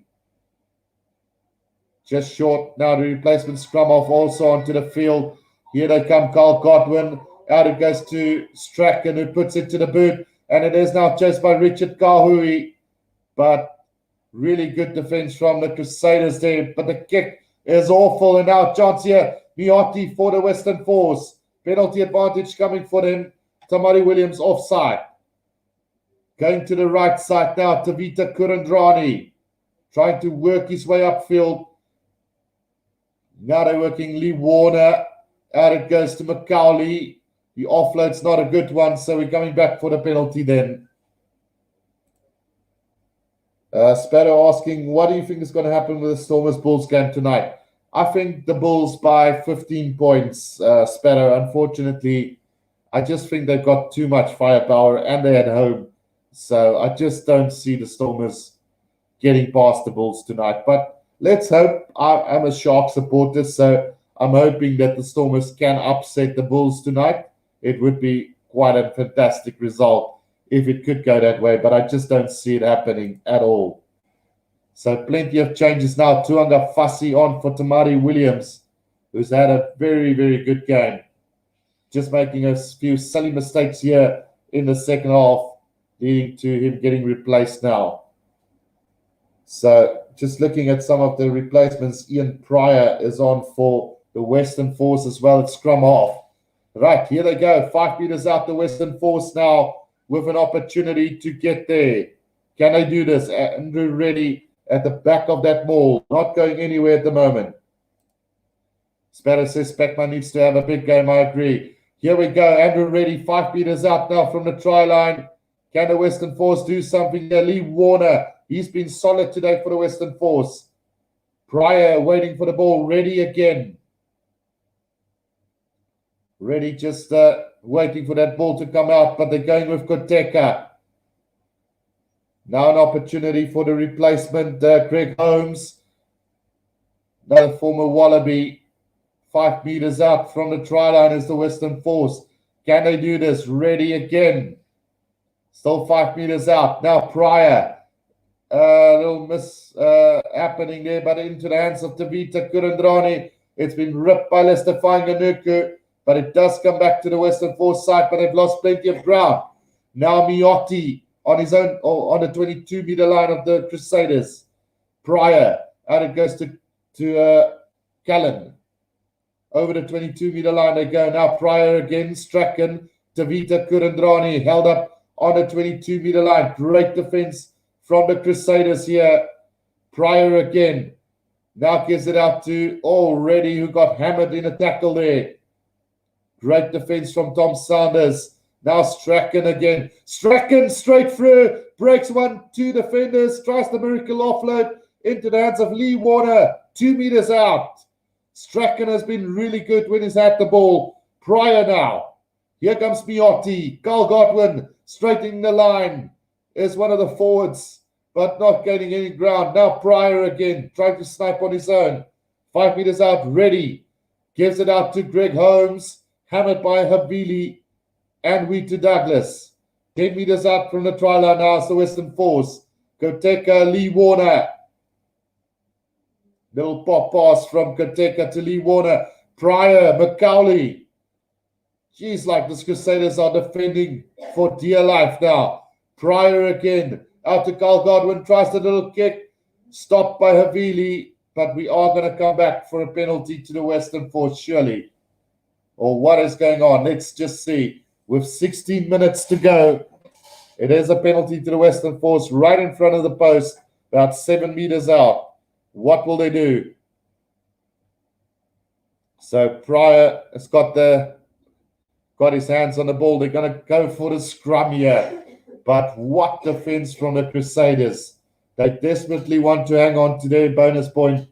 Just short now, the replacement scrum off also onto the field. Here they come, Carl Godwin. Out it goes to Strachan, who puts it to the boot. And it is now chased by Richard Kahui. But really good defense from the Crusaders there. But the kick is awful. And now chance here. Miotti for the Western Force. Penalty advantage coming for them. Tamari Williams offside. Going to the right side now. Tavita Kurandrani. Trying to work his way upfield. Now they're working Lee Warner. Out it goes to McCauley. The offload's not a good one, so we're coming back for the penalty then. Sparrow asking, what do you think is going to happen with the Stormers Bulls game tonight? I think the Bulls by 15 points, Sparrow. Unfortunately, I just think they've got too much firepower and they're at home. So I just don't see the Stormers getting past the Bulls tonight. But let's hope. I'm a Shark supporter, so I'm hoping that the Stormers can upset the Bulls tonight. It would be quite a fantastic result if it could go that way, but I just don't see it happening at all. So plenty of changes now. Tuanga Fassi on for Tamari Williams, who's had a very, very good game. Just making a few silly mistakes here in the second half, leading to him getting replaced now. So just looking at some of the replacements, Ian Pryor is on for the Western Force as well at scrum half. Right, here they go. 5 meters out, the Western Force now with an opportunity to get there. Can they do this? Andrew Reddy at the back of that maul, not going anywhere at the moment. Sparrow says Beckman needs to have a big game. I agree. Here we go. Andrew Reddy, 5 meters out now from the try line. Can the Western Force do something there? Lee Warner, he's been solid today for the Western Force. Pryor waiting for the ball. Ready again. Ready just waiting for that ball to come out, but they're going with Koteka. Now an opportunity for the replacement, Greg Holmes. Another former Wallaby. 5 meters out from the try line is the Western Force. Can they do this? Ready again. Still 5 meters out. Now Pryor. A little miss happening there, but into the hands of Tavita Kurandrani. It's been ripped by Lester Fanganuku, but it does come back to the Western Force side, but they've lost plenty of ground. Now Miotti on his own, or on the 22-meter line of the Crusaders. Pryor. Out it goes to Callan. Over the 22-meter line they go. Now Pryor again, Strachan. Tavita Kurandrani held up on the 22-meter line. Great defense from the Crusaders here. Pryor again. Now gives it out to Already, who got hammered in a tackle there. Great defense from Tom Saunders. Now Strachan again. Strachan straight through. Breaks 1-2 defenders. Tries the miracle offload into the hands of Lee Warner. 2 meters out. Strachan has been really good when he's had the ball. Pryor now. Here comes Miotti. Carl Godwin straightening the line. Is one of the forwards, but not gaining any ground. Now Pryor again. Trying to snipe on his own. 5 meters out. Ready. Gives it out to Greg Holmes. Hammered by Havili and Wheater Douglas. 10 meters out from the try line now is the Western Force. Koteka, Lee Warner. Little pop pass from Koteka to Lee Warner. Pryor, McCauley. Geez, like the Crusaders are defending for dear life now. Pryor again. Out to Carl Godwin. Tries the little kick. Stopped by Havili. But we are going to come back for a penalty to the Western Force, surely. Or what is going on? Let's just see. With 16 minutes to go, it is a penalty to the Western Force right in front of the post, about 7 meters out. What will they do? So Pryor has got his hands on the ball. They're going to go for the scrum here. But what defense from the Crusaders. They desperately want to hang on to their bonus point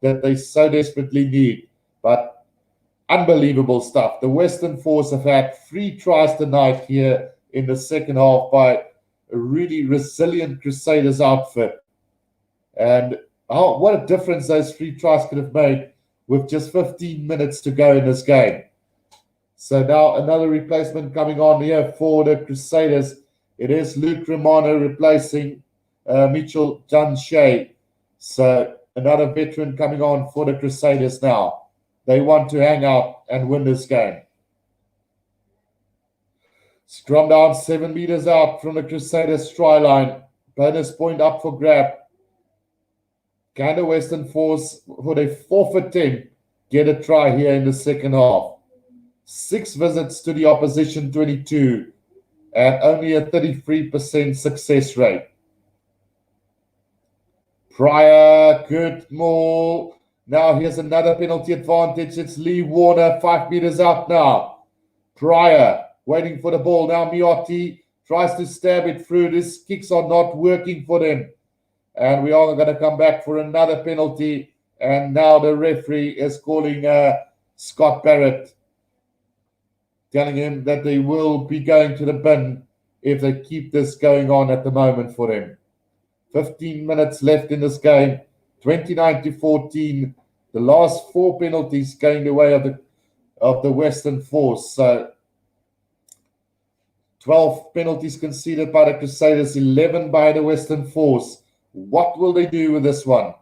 that they so desperately need. But unbelievable stuff. The Western Force have had 3 tries tonight here in the second half by a really resilient Crusaders outfit. And what a difference those 3 tries could have made with just 15 minutes to go in this game. So now another replacement coming on here for the Crusaders. It is Luke Romano replacing Mitchell John Shea. So another veteran coming on for the Crusaders now. They want to hang out and win this game. Scrum down 7 meters out from the Crusaders try line. Bonus point up for grab. Can the Western Force, for their 4th attempt, get a try here in the second half? 6 visits to the opposition 22 and only a 33% success rate. Pryor, good maul. Now here's another penalty advantage. It's Lee Warner, 5 meters out now. Pryor waiting for the ball. Now Miotti tries to stab it through. These kicks are not working for them. And we are going to come back for another penalty. And now the referee is calling Scott Barrett, telling him that they will be going to the bin if they keep this going on at the moment for them. 15 minutes left in this game. 29-14, the last 4 penalties going the way of the Western Force. So 12 penalties conceded by the Crusaders, 11 by the Western Force. What will they do with this one?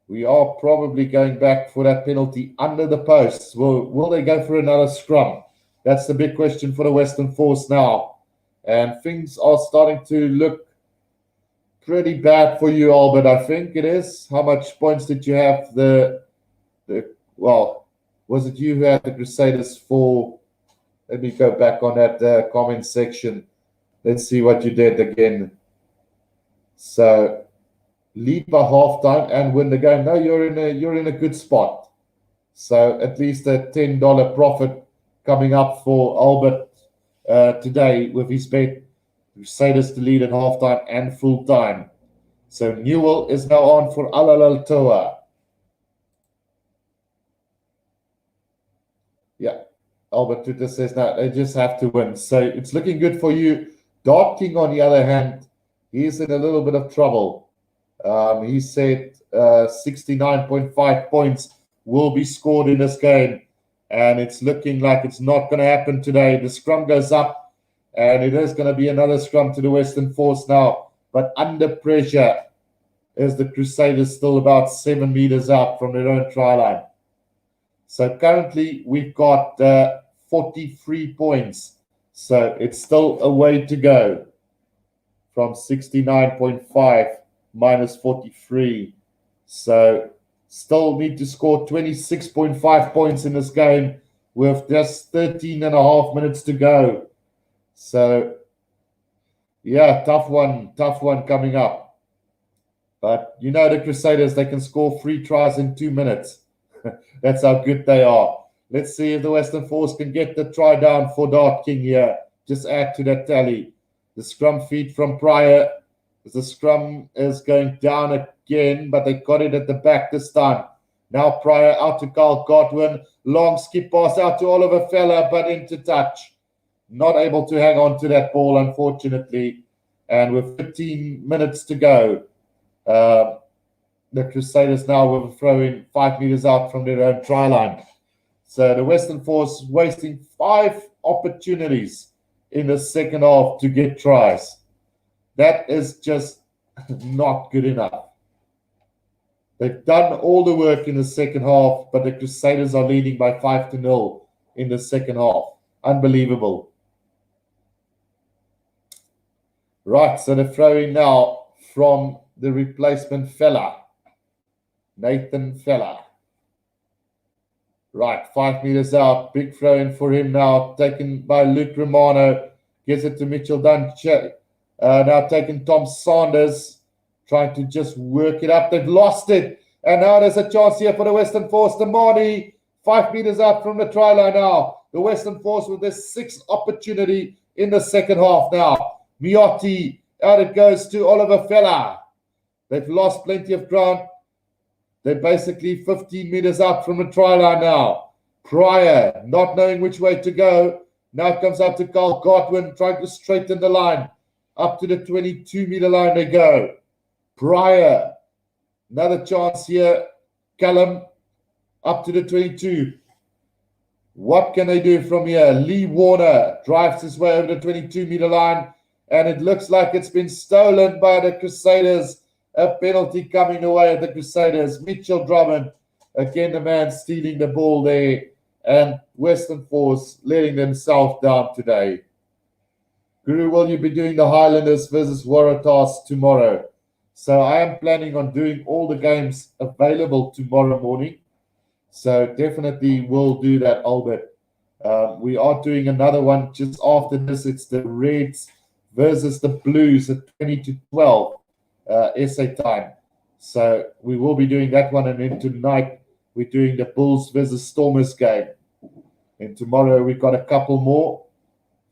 We are probably going back for that penalty under the posts. Will they go for another scrum? That's the big question for the Western Force now. And things are starting to look pretty bad for you, Albert. I think it is. How much points did you have? Well, was it you who had the Crusaders for? Let me go back on that comment section. Let's see what you did again. So lead by halftime and win the game. No, you're in a good spot. So at least a $10 profit coming up for Albert today with his bet. Crusaders to lead at halftime and full time. So Newell is now on for Alalatoa. Yeah, Albert Twitter says now they just have to win. So it's looking good for you. Dark King, on the other hand, he's in a little bit of trouble. He said 69.5 points will be scored in this game. And it's looking like it's not going to happen today. The scrum goes up, and it is going to be another scrum to the Western Force now. But under pressure is the Crusaders still about 7 meters out from their own try line. So currently we've got 43 points. So it's still a way to go from 69.5 minus 43. So still need to score 26.5 points in this game with just 13 and a half minutes to go. So, yeah, tough one coming up. But you know the Crusaders, they can score 3 tries in 2 minutes. That's how good they are. Let's see if the Western Force can get the try down for Dark King here. Just add to that tally. The scrum feed from Pryor. The scrum is going down again, but they got it at the back this time. Now Pryor out to Carl Godwin. Long skip pass out to Oliver Feller, but into touch. Not able to hang on to that ball, unfortunately. And with 15 minutes to go, the Crusaders now will throw in 5 meters out from their own try line. So the Western Force wasting 5 opportunities in the second half to get tries. That is just not good enough. They've done all the work in the second half, but the Crusaders are leading by 5-0 in the second half. Unbelievable. Right, so they're throwing now from the replacement fella, Nathan Feller. Right, 5 meters out. Big throw in for him now, taken by Luke Romano. Gives it to Mitchell Dunche. Now taking Tom Sanders, trying to just work it up. They've lost it. And now there's a chance here for the Western Force. Damani, 5 meters out from the try line now. The Western Force with their 6th opportunity in the second half now. Miotti, out it goes to Oliver Feller. They've lost plenty of ground. They're basically 15 meters out from the try line now. Pryor, not knowing which way to go. Now it comes out to Carl Godwin, trying to straighten the line. Up to the 22-meter line they go. Pryor, another chance here. Callum, up to the 22. What can they do from here? Lee Warner drives his way over the 22-meter line, and it looks like it's been stolen by the Crusaders. A penalty coming away at the Crusaders. Mitchell Drummond, again the man stealing the ball there, and Western Force letting themselves down today. Guru, will you be doing the Highlanders versus Waratahs tomorrow? So I am planning on doing all the games available tomorrow morning. So definitely will do that, Albert. We are doing another one just after this. It's the Reds versus the Blues at 20-12 SA time. So we will be doing that one. And then tonight we're doing the Bulls versus Stormers game. And tomorrow we've got a couple more.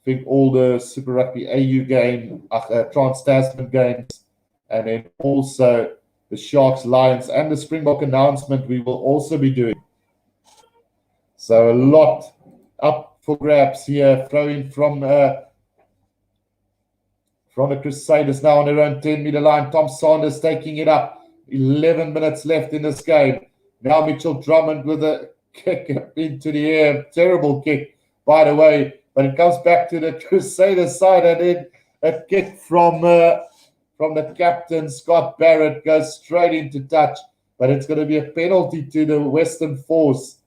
I think all the Super Rugby AU game, Trans-Tasman games, and then also the Sharks, Lions, and the Springbok announcement we will also be doing. So a lot up for grabs here, throwing from the Crusaders now on their own 10-meter line. Tom Sanders taking it up. 11 minutes left in this game. Now Mitchell Drummond with a kick into the air. Terrible kick, by the way. but it comes back to the Crusaders side, and then a kick from the captain, Scott Barrett, goes straight into touch, but it's going to be a penalty to the Western Force.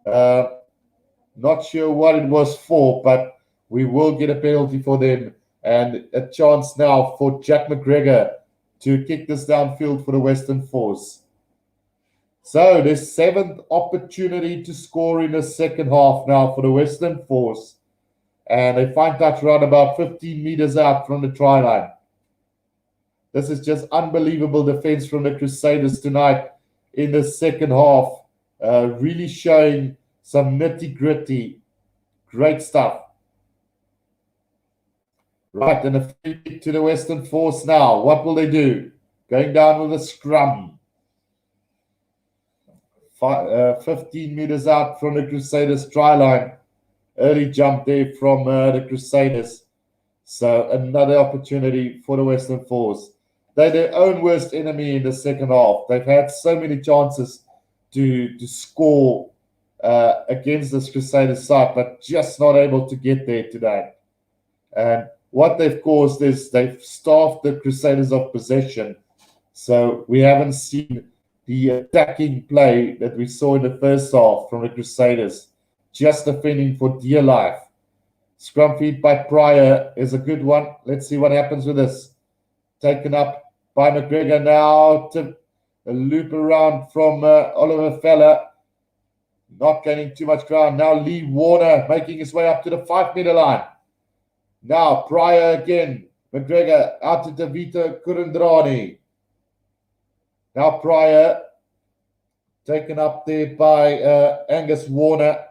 Not sure what it was for, but we will get a penalty for them, and a chance now for Jack McGregor to kick this downfield for the Western Force. So the 7th opportunity to score in the second half now for the Western Force. And they find touch around about 15 meters out from the try line. This is just unbelievable defense from the Crusaders tonight in the second half. Really showing some nitty-gritty. Great stuff. Right, and a free kick to the Western Force now. What will they do? Going down with a scrum. 15 meters out from the Crusaders try line. Early jump there from the Crusaders. So another opportunity for the Western Force. They're their own worst enemy in the second half. They've had so many chances to score against this Crusaders side, but just not able to get there today. And what they've caused is they've starved the Crusaders of possession. So we haven't seen the attacking play that we saw in the first half from the Crusaders, just defending for dear life. Scrum feed by Pryor is a good one. Let's see what happens with this. Taken up by McGregor now to a loop around from Oliver Feller. Not gaining too much ground. Now Lee Warner making his way up to the 5-meter line. Now Pryor again. McGregor out to Davito Kurandrani. Now Pryor taken up there by Angus Warner.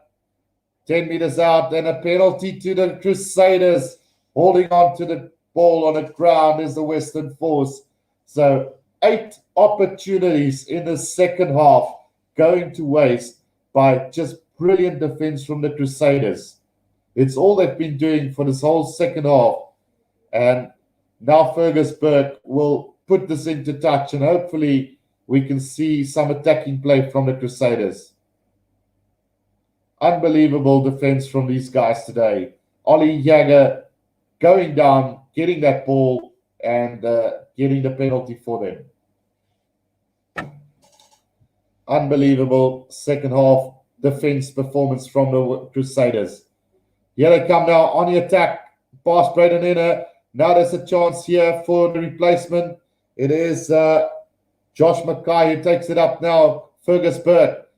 10 meters out, and a penalty to the Crusaders. Holding on to the ball on the ground is the Western Force. So 8 opportunities in the second half going to waste by just brilliant defense from the Crusaders. It's all they've been doing for this whole second half. And now Fergus Burke will put this into touch, and hopefully we can see some attacking play from the Crusaders. Unbelievable defense from these guys today. Ollie Jagger going down, getting that ball, and getting the penalty for them. Unbelievable second half defense performance from the Crusaders. Here they come now on the attack. Pass Braden Inner. Now there's a chance here for the replacement. It is Josh Mackay who takes it up now. Fergus Burke.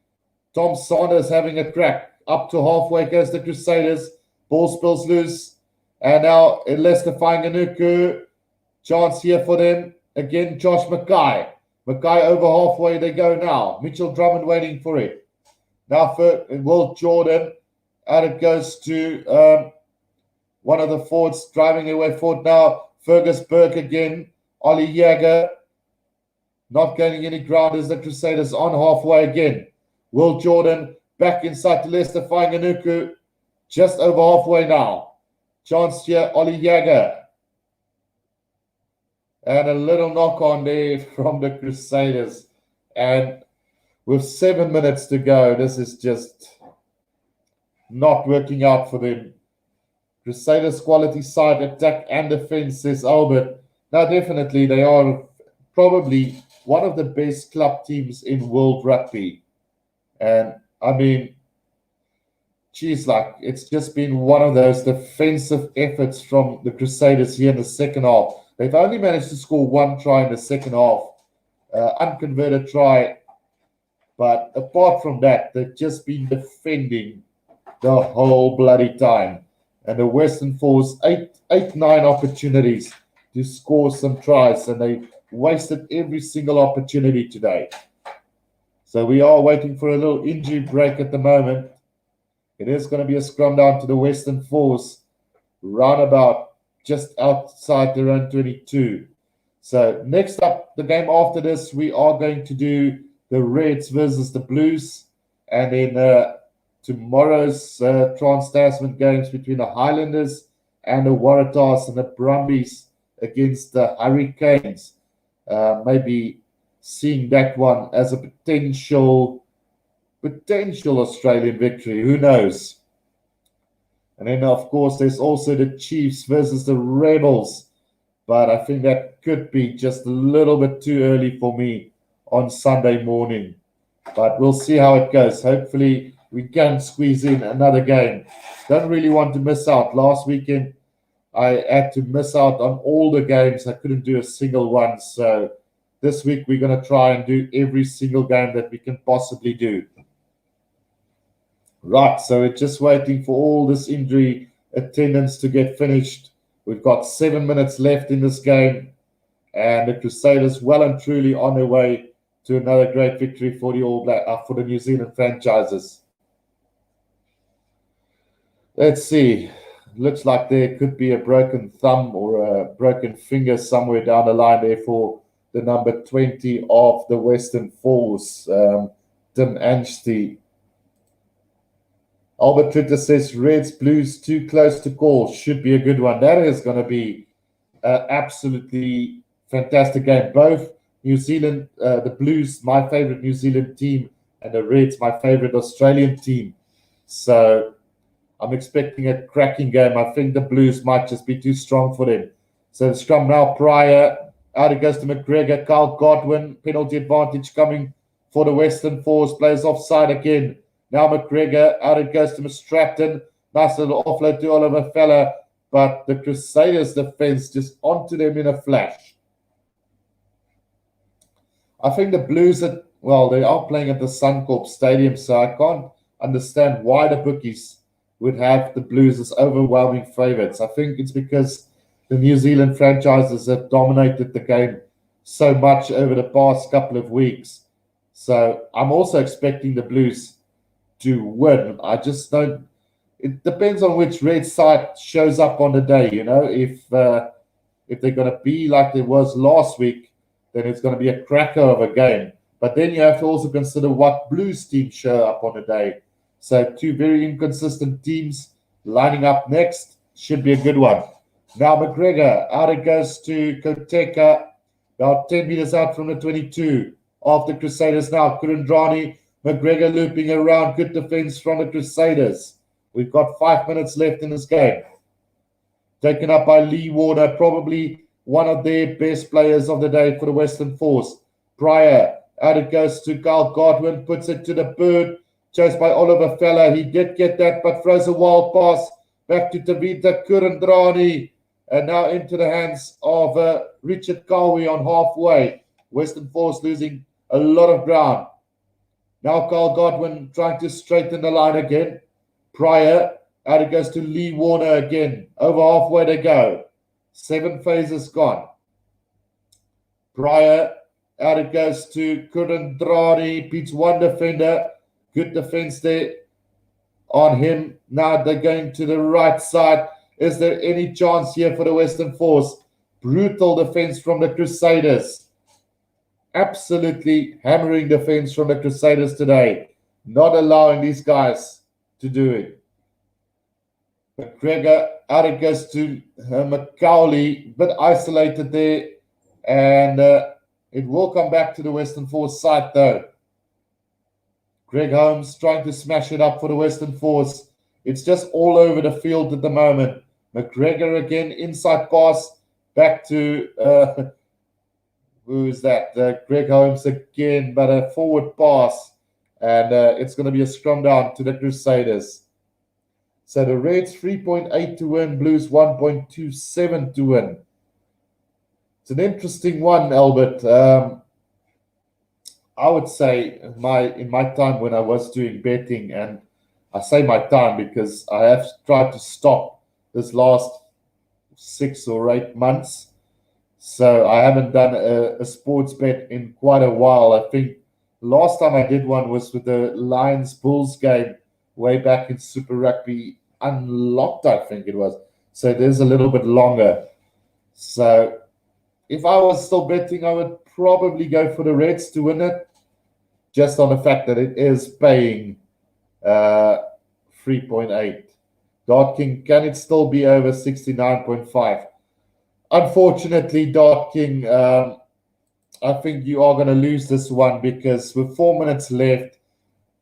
Tom Saunders having a crack. Up to halfway goes the Crusaders. Ball spills loose. And now Lester Fainganuku. Chance here for them. Again, Josh Mackay. Mackay over halfway they go now. Mitchell Drummond waiting for it. Now for Will Jordan. And it goes to one of the forwards driving away forward now. Fergus Burke again. Ollie Jagger. Not gaining any ground as the Crusaders on halfway again. Will Jordan back inside to Lester Fainganuku. Just over halfway now. Chance here, Ollie Jagger. And a little knock on there from the Crusaders. And with 7 minutes to go, this is just not working out for them. Crusaders quality side, attack and defense, says Albert. Now, definitely, they are probably one of the best club teams in world rugby. And, I mean, geez, like, it's just been one of those defensive efforts from the Crusaders here in the second half. They've only managed to score 1 try in the second half, unconverted try. But apart from that, they've just been defending the whole bloody time. And the Western Force, 9 opportunities to score some tries, and they wasted every single opportunity today. So we are waiting for a little injury break at the moment. It is going to be a scrum down to the Western Force, roundabout just outside their own 22. So next up, the game after this, we are going to do the Reds versus the Blues, and then tomorrow's Trans-Tasman games between the Highlanders and the Waratahs and the Brumbies against the Hurricanes. Maybe seeing that one as a potential Australian victory. Who knows? And then, of course, there's also the Chiefs versus the Rebels. But I think that could be just a little bit too early for me on Sunday morning. But we'll see how it goes. Hopefully, we can squeeze in another game. Don't really want to miss out. Last weekend, I had to miss out on all the games. I couldn't do a single one. So this week, we're going to try and do every single game that we can possibly do. Right, so we're just waiting for all this injury attendance to get finished. We've got 7 minutes left in this game, and the Crusaders well and truly on their way to another great victory for the for the New Zealand franchises. Let's see. Looks like there could be a broken thumb or a broken finger somewhere down the line there for the number 20 of the Western Force, Tim Anstey. Albert Twitter says Reds Blues too close to call. Should be a good one. That is going to be an absolutely fantastic game. Both New Zealand, the Blues, my favorite New Zealand team, and the Reds, my favorite Australian team. So I'm expecting a cracking game. I think the Blues might just be too strong for them. So the scrum now, Pryor, out it goes to McGregor, Carl Godwin, penalty advantage coming for the Western Force, plays offside again. Now McGregor, out it goes to Stratton. Nice little offload to Oliver Feller, but the Crusaders defense just onto them in a flash. I think the Blues, they are playing at the Suncorp Stadium, so I can't understand why the bookies would have the Blues as overwhelming favourites. I think it's because the New Zealand franchises have dominated the game so much over the past couple of weeks. So I'm also expecting the Blues to win. I just don't. It depends on which red side shows up on the day. If they're going to be like it was last week, then it's going to be a cracker of a game. But then you have to also consider what Blues teams show up on the day. So two very inconsistent teams lining up next should be a good one. Now McGregor, out it goes to Koteka, about 10 meters out from the 22 of the Crusaders now. Kurandrani, McGregor looping around, good defense from the Crusaders. We've got 5 minutes left in this game. Taken up by Lee Warner, probably one of their best players of the day for the Western Force. Pryor, out it goes to Carl Godwin, puts it to the bird, chased by Oliver Feller. He did get that, but throws a wild pass back to Tavita Kurandrani, and now into the hands of Richard Cowie on halfway. Western Force losing a lot of ground. Now Carl Godwin trying to straighten the line again. Pryor, out it goes to Lee Warner again. Over halfway to go. 7 phases gone. Pryor, out it goes to Kurandrani. Beats one defender. Good defense there on him. Now they're going to the right side. Is there any chance here for the Western Force? Brutal defense from the Crusaders. Absolutely hammering defense from the Crusaders today. Not allowing these guys to do it. McGregor, out it goes to McCauley. Bit isolated there. And it will come back to the Western Force side though. Greg Holmes trying to smash it up for the Western Force. It's just all over the field at the moment. McGregor again, inside pass, back to, who is that? Greg Holmes again, but a forward pass. And it's going to be a scrum down to the Crusaders. So the Reds 3.8 to win, Blues 1.27 to win. It's an interesting one, Albert. I would say in my time when I was doing betting, and I say my time because I have tried to stop this last 6 or 8 months. So I haven't done a sports bet in quite a while. I think last time I did one was with the Lions-Bulls game way back in Super Rugby Unlocked, I think it was. So it is a little bit longer. So if I was still betting, I would probably go for the Reds to win it, just on the fact that it is paying 3.8. Dart King, can it still be over 69.5? Unfortunately, Dart King, I think you are going to lose this one because with 4 minutes left,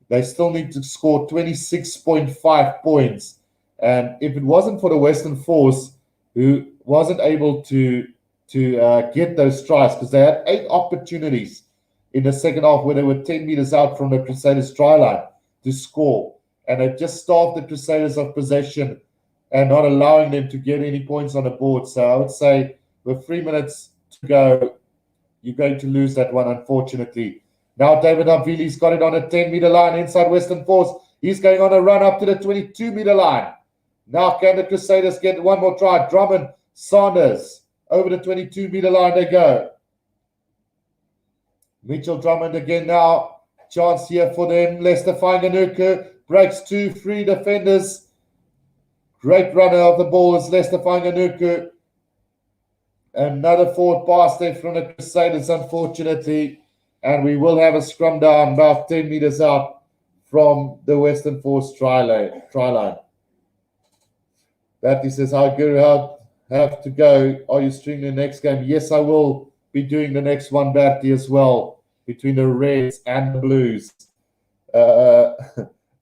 they still need to score 26.5 points. And if it wasn't for the Western Force, who wasn't able to get those tries, because they had 8 opportunities in the second half where they were 10 meters out from the Crusaders' try line to score. And they just starved the Crusaders of possession and not allowing them to get any points on the board. So I would say with 3 minutes to go, you're going to lose that one, unfortunately. Now David Havili's got it on a 10-meter line inside Western Force. He's going on a run up to the 22-meter line. Now can the Crusaders get one more try? Drummond, Sanders, over the 22-meter line they go. Mitchell Drummond again now. Chance here for them. Lester Fanganuku breaks 2-3 defenders. Great runner of the ball is Lester Fanganuku. Another forward pass there from the Crusaders, unfortunately. And we will have a scrum down about 10 meters out from the Western Force try line. Batty says, how good have to go. Are you streaming the next game? Yes, I will be doing the next one, Batty, as well, between the Reds and the Blues.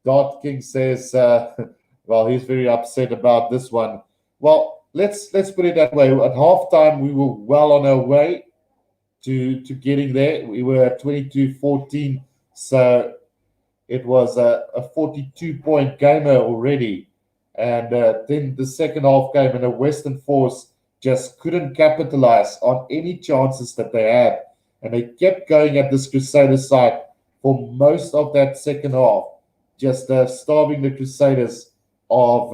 Dot King says, well, he's very upset about this one. Well, let's put it that way. At halftime, we were well on our way to getting there. We were at 22-14, so it was a 42-point gamer already. And then the second half came, and the Western Force just couldn't capitalize on any chances that they had. And they kept going at this Crusaders side for most of that second half, just starving the Crusaders of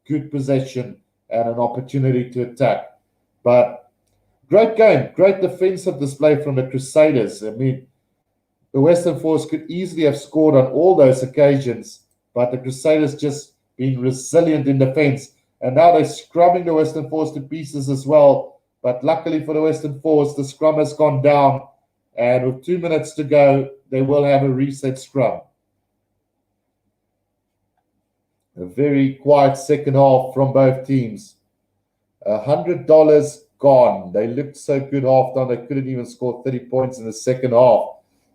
good possession and an opportunity to attack. But great game, great defensive display from the Crusaders. I mean, the Western Force could easily have scored on all those occasions, but the Crusaders just being resilient in defense. And now they're scrumming the Western Force to pieces as well. But luckily for the Western Force, the scrum has gone down. And with 2 minutes to go, they will have a reset scrum. A very quiet second half from both teams. $100 gone. They looked so good half time. They couldn't even score 30 points in the second half.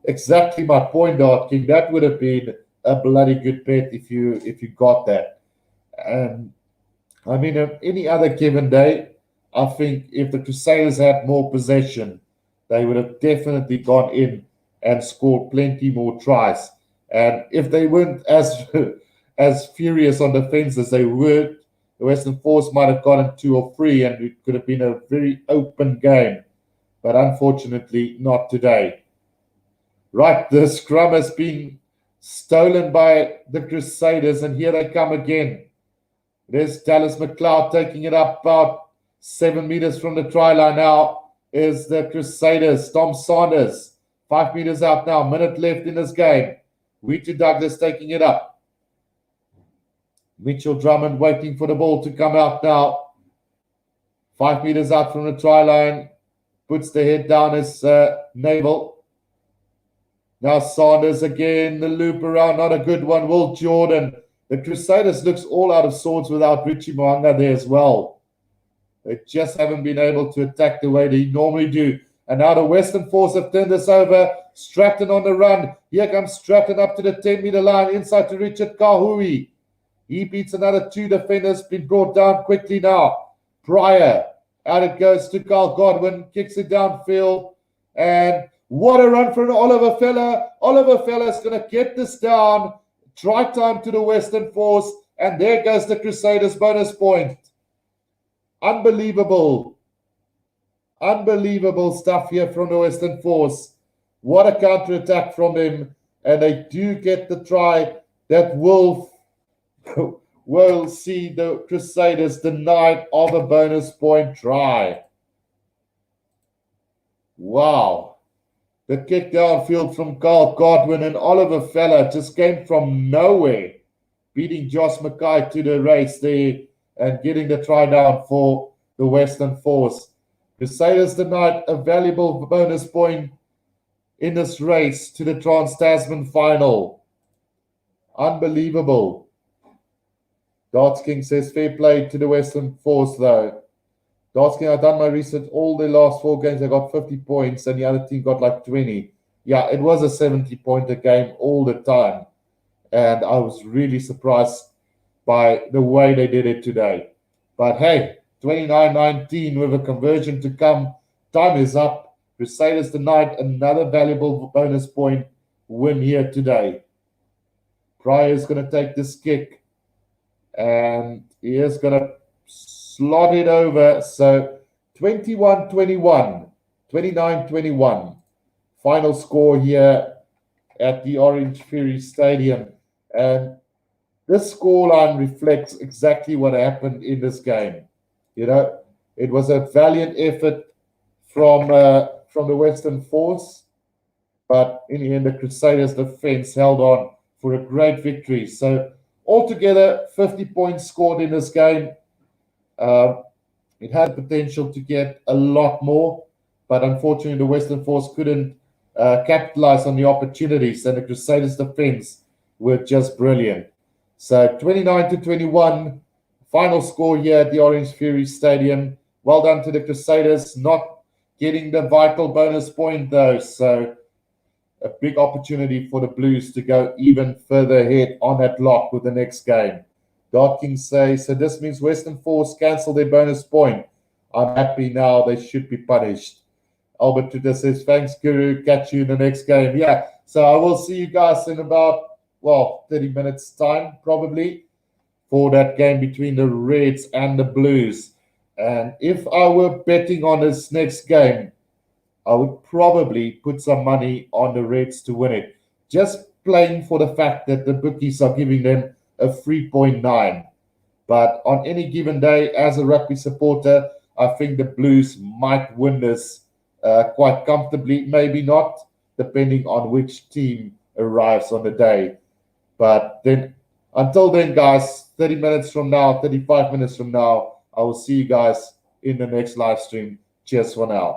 Exactly my point, Dart King. That would have been a bloody good bet if you got that. And I mean, on any other given day, I think if the Crusaders had more possession, they would have definitely gone in and scored plenty more tries. And if they weren't as furious on defense as they were, the Western Force might have gotten 2 or 3, and it could have been a very open game. But unfortunately, not today. Right, the scrum has been stolen by the Crusaders, and here they come again. There's Dallas McLeod taking it up about 7 meters from the try line now. Is the Crusaders. Tom Sanders, 5 meters out now. Minute left in this game. Weetu Douglas taking it up. Mitchell Drummond waiting for the ball to come out now. 5 meters out from the try line. Puts the head down as Naval. Now Sanders again, the loop around, not a good one. Will Jordan. The Crusaders looks all out of sorts without Richie Moanga there as well. They just haven't been able to attack the way they normally do. And now the Western Force have turned this over. Stratton on the run. Here comes Stratton up to the 10-meter line, inside to Richard Kahui. He beats another 2 defenders, been brought down quickly now. Pryor, out it goes to Carl Godwin, kicks it downfield, and what a run from Oliver Feller. Oliver Feller is going to get this down. Try time to the Western Force, and there goes the Crusaders bonus point. Unbelievable. Unbelievable stuff here from the Western Force. What a counter-attack from them, and they do get the try that will see the Crusaders denied of a bonus point try. Wow. The kick downfield from Carl Godwin, and Oliver Feller just came from nowhere, beating Josh Mackay to the race there and getting the try down for the Western Force. Crusaders denied a valuable bonus point in this race to the Trans-Tasman final. Unbelievable. Darts King says fair play to the Western Force though. Darts King, I've done my research. All the last 4 games, they got 50 points, and the other team got like 20. Yeah, it was a 70-pointer game all the time. And I was really surprised by the way they did it today. But hey, 29-19 with a conversion to come. Time is up. Crusaders tonight, another valuable bonus point win here today. Pryor is going to take this kick, and he is going to slot it over. So 21-21, 29-21. Final score here at the Orange Fury Stadium. And this scoreline reflects exactly what happened in this game. You know, it was a valiant effort from the Western Force, but in the end, the Crusaders' defense held on for a great victory. So altogether, 50 points scored in this game. It had potential to get a lot more, but unfortunately, the Western Force couldn't capitalize on the opportunities, and the Crusaders' defense were just brilliant. So 29-21, final score here at the Orange Fury Stadium. Well done to the Crusaders, not getting the vital bonus point though. So a big opportunity for the Blues to go even further ahead on that lock with the next game. Dark King says, so this means Western Force cancel their bonus point. I'm happy now, they should be punished. Albert Tuta says, thanks, Guru. Catch you in the next game. Yeah, so I will see you guys in about, 30 minutes time, probably, for that game between the Reds and the Blues. And if I were betting on this next game, I would probably put some money on the Reds to win it. Just playing for the fact that the bookies are giving them a 3.9. But on any given day, as a rugby supporter, I think the Blues might win this quite comfortably, maybe not, depending on which team arrives on the day. But then, until then, guys, 30 minutes from now, 35 minutes from now, I will see you guys in the next live stream. Cheers for now.